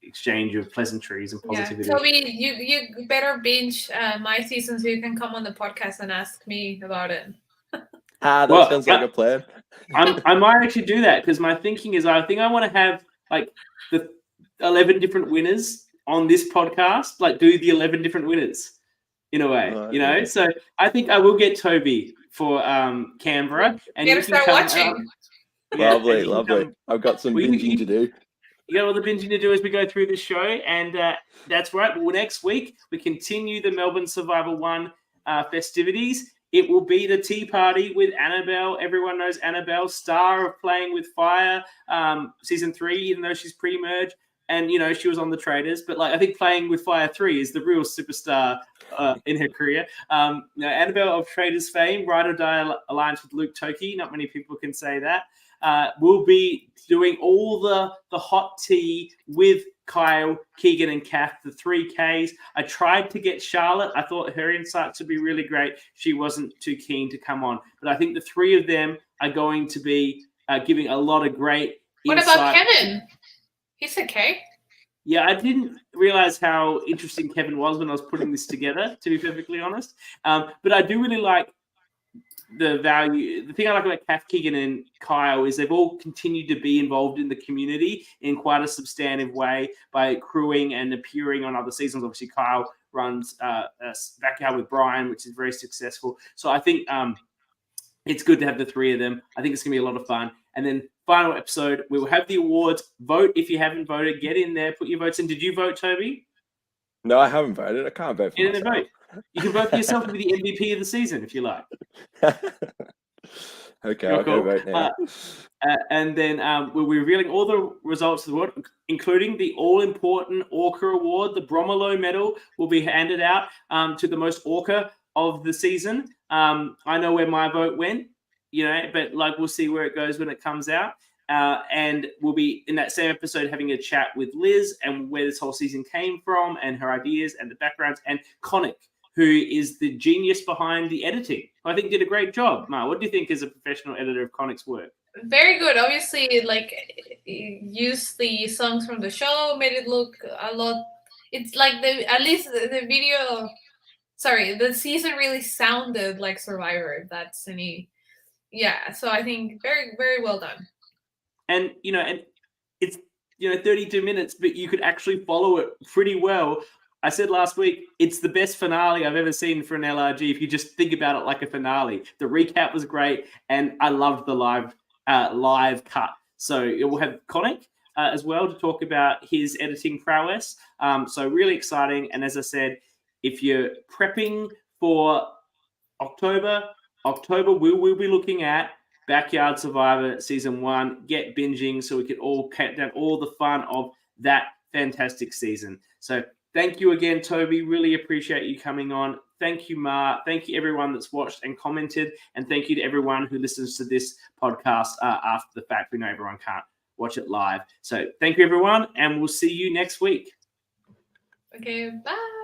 Speaker 1: exchange of pleasantries and positivity.
Speaker 2: Yeah. Toby, you better binge my season so you can come on the podcast and ask me about it.
Speaker 3: That sounds like a plan.
Speaker 1: I might actually do that because my thinking is I think I want to have like the 11 different winners on this podcast, like do the 11 different winners in a way, Yeah. So I think I will get Toby for Canberra. And
Speaker 2: you start watching.
Speaker 3: Lovely. I've got some binging to do.
Speaker 1: You got all the binging to do as we go through this show. And that's right. Well, next week, we continue the Melbourne Survivor 1 festivities. It will be the tea party with Annabelle. Everyone knows Annabelle, star of Playing with Fire, season 3, even though she's pre-merge. and she was on the Traders. But I think playing with Fire 3 is the real superstar in her career. Annabelle of Traders fame, ride or die alliance with Luke Toki. Not many people can say that. Will be doing all the hot tea with Kyle, Keegan, and Kath, the 3Ks. I tried to get Charlotte. I thought her insights would be really great. She wasn't too keen to come on. But I think the three of them are going to be giving a lot of great insight.
Speaker 2: What about Kevin? He's okay.
Speaker 1: Yeah, I didn't realize how interesting Kevin was when I was putting this together, to be perfectly honest. But I do really like the value. The thing I like about Kath, Keegan, and Kyle is they've all continued to be involved in the community in quite a substantive way by crewing and appearing on other seasons. Obviously, Kyle runs Backyard with Brian, which is very successful. So I think it's good to have the three of them. I think it's going to be a lot of fun. And then final episode, we will have the awards. Vote if you haven't voted. Get in there. Put your votes in. Did you vote, Toby?
Speaker 3: No, I haven't voted. I can't vote for
Speaker 1: Get in
Speaker 3: myself.
Speaker 1: there, vote. You can vote for yourself to be the MVP of the season if you like.
Speaker 3: Okay, I'll go vote now.
Speaker 1: And then we'll be revealing all the results of the award, including the all-important ORCA award. The Bromelo medal will be handed out to the most ORCA of the season. I know where my vote went, but we'll see where it goes when it comes out. And we'll be in that same episode having a chat with Liz and where this whole season came from and her ideas and the backgrounds, and Connick, who is the genius behind the editing. I think did a great job. Ma, what do you think as a professional editor of Connick's work?
Speaker 2: Very good. Obviously, used the songs from the show, made it look a lot. It's like the season really sounded like Survivor. If that's any, yeah. So I think very, very well done.
Speaker 1: And and it's 32 minutes, but you could actually follow it pretty well. I said last week, it's the best finale I've ever seen for an LRG. If you just think about it like a finale, the recap was great, and I loved the live cut. So it will have Connick as well to talk about his editing prowess. So really exciting. And as I said, if you're prepping for October, we'll be looking at Backyard Survivor Season 1. Get binging so we can all count down all the fun of that fantastic season. So thank you again, Toby. Really appreciate you coming on. Thank you, Ma. Thank you, everyone that's watched and commented. And thank you to everyone who listens to this podcast after the fact. We know everyone can't watch it live. So thank you, everyone. And we'll see you next week.
Speaker 2: Okay, bye.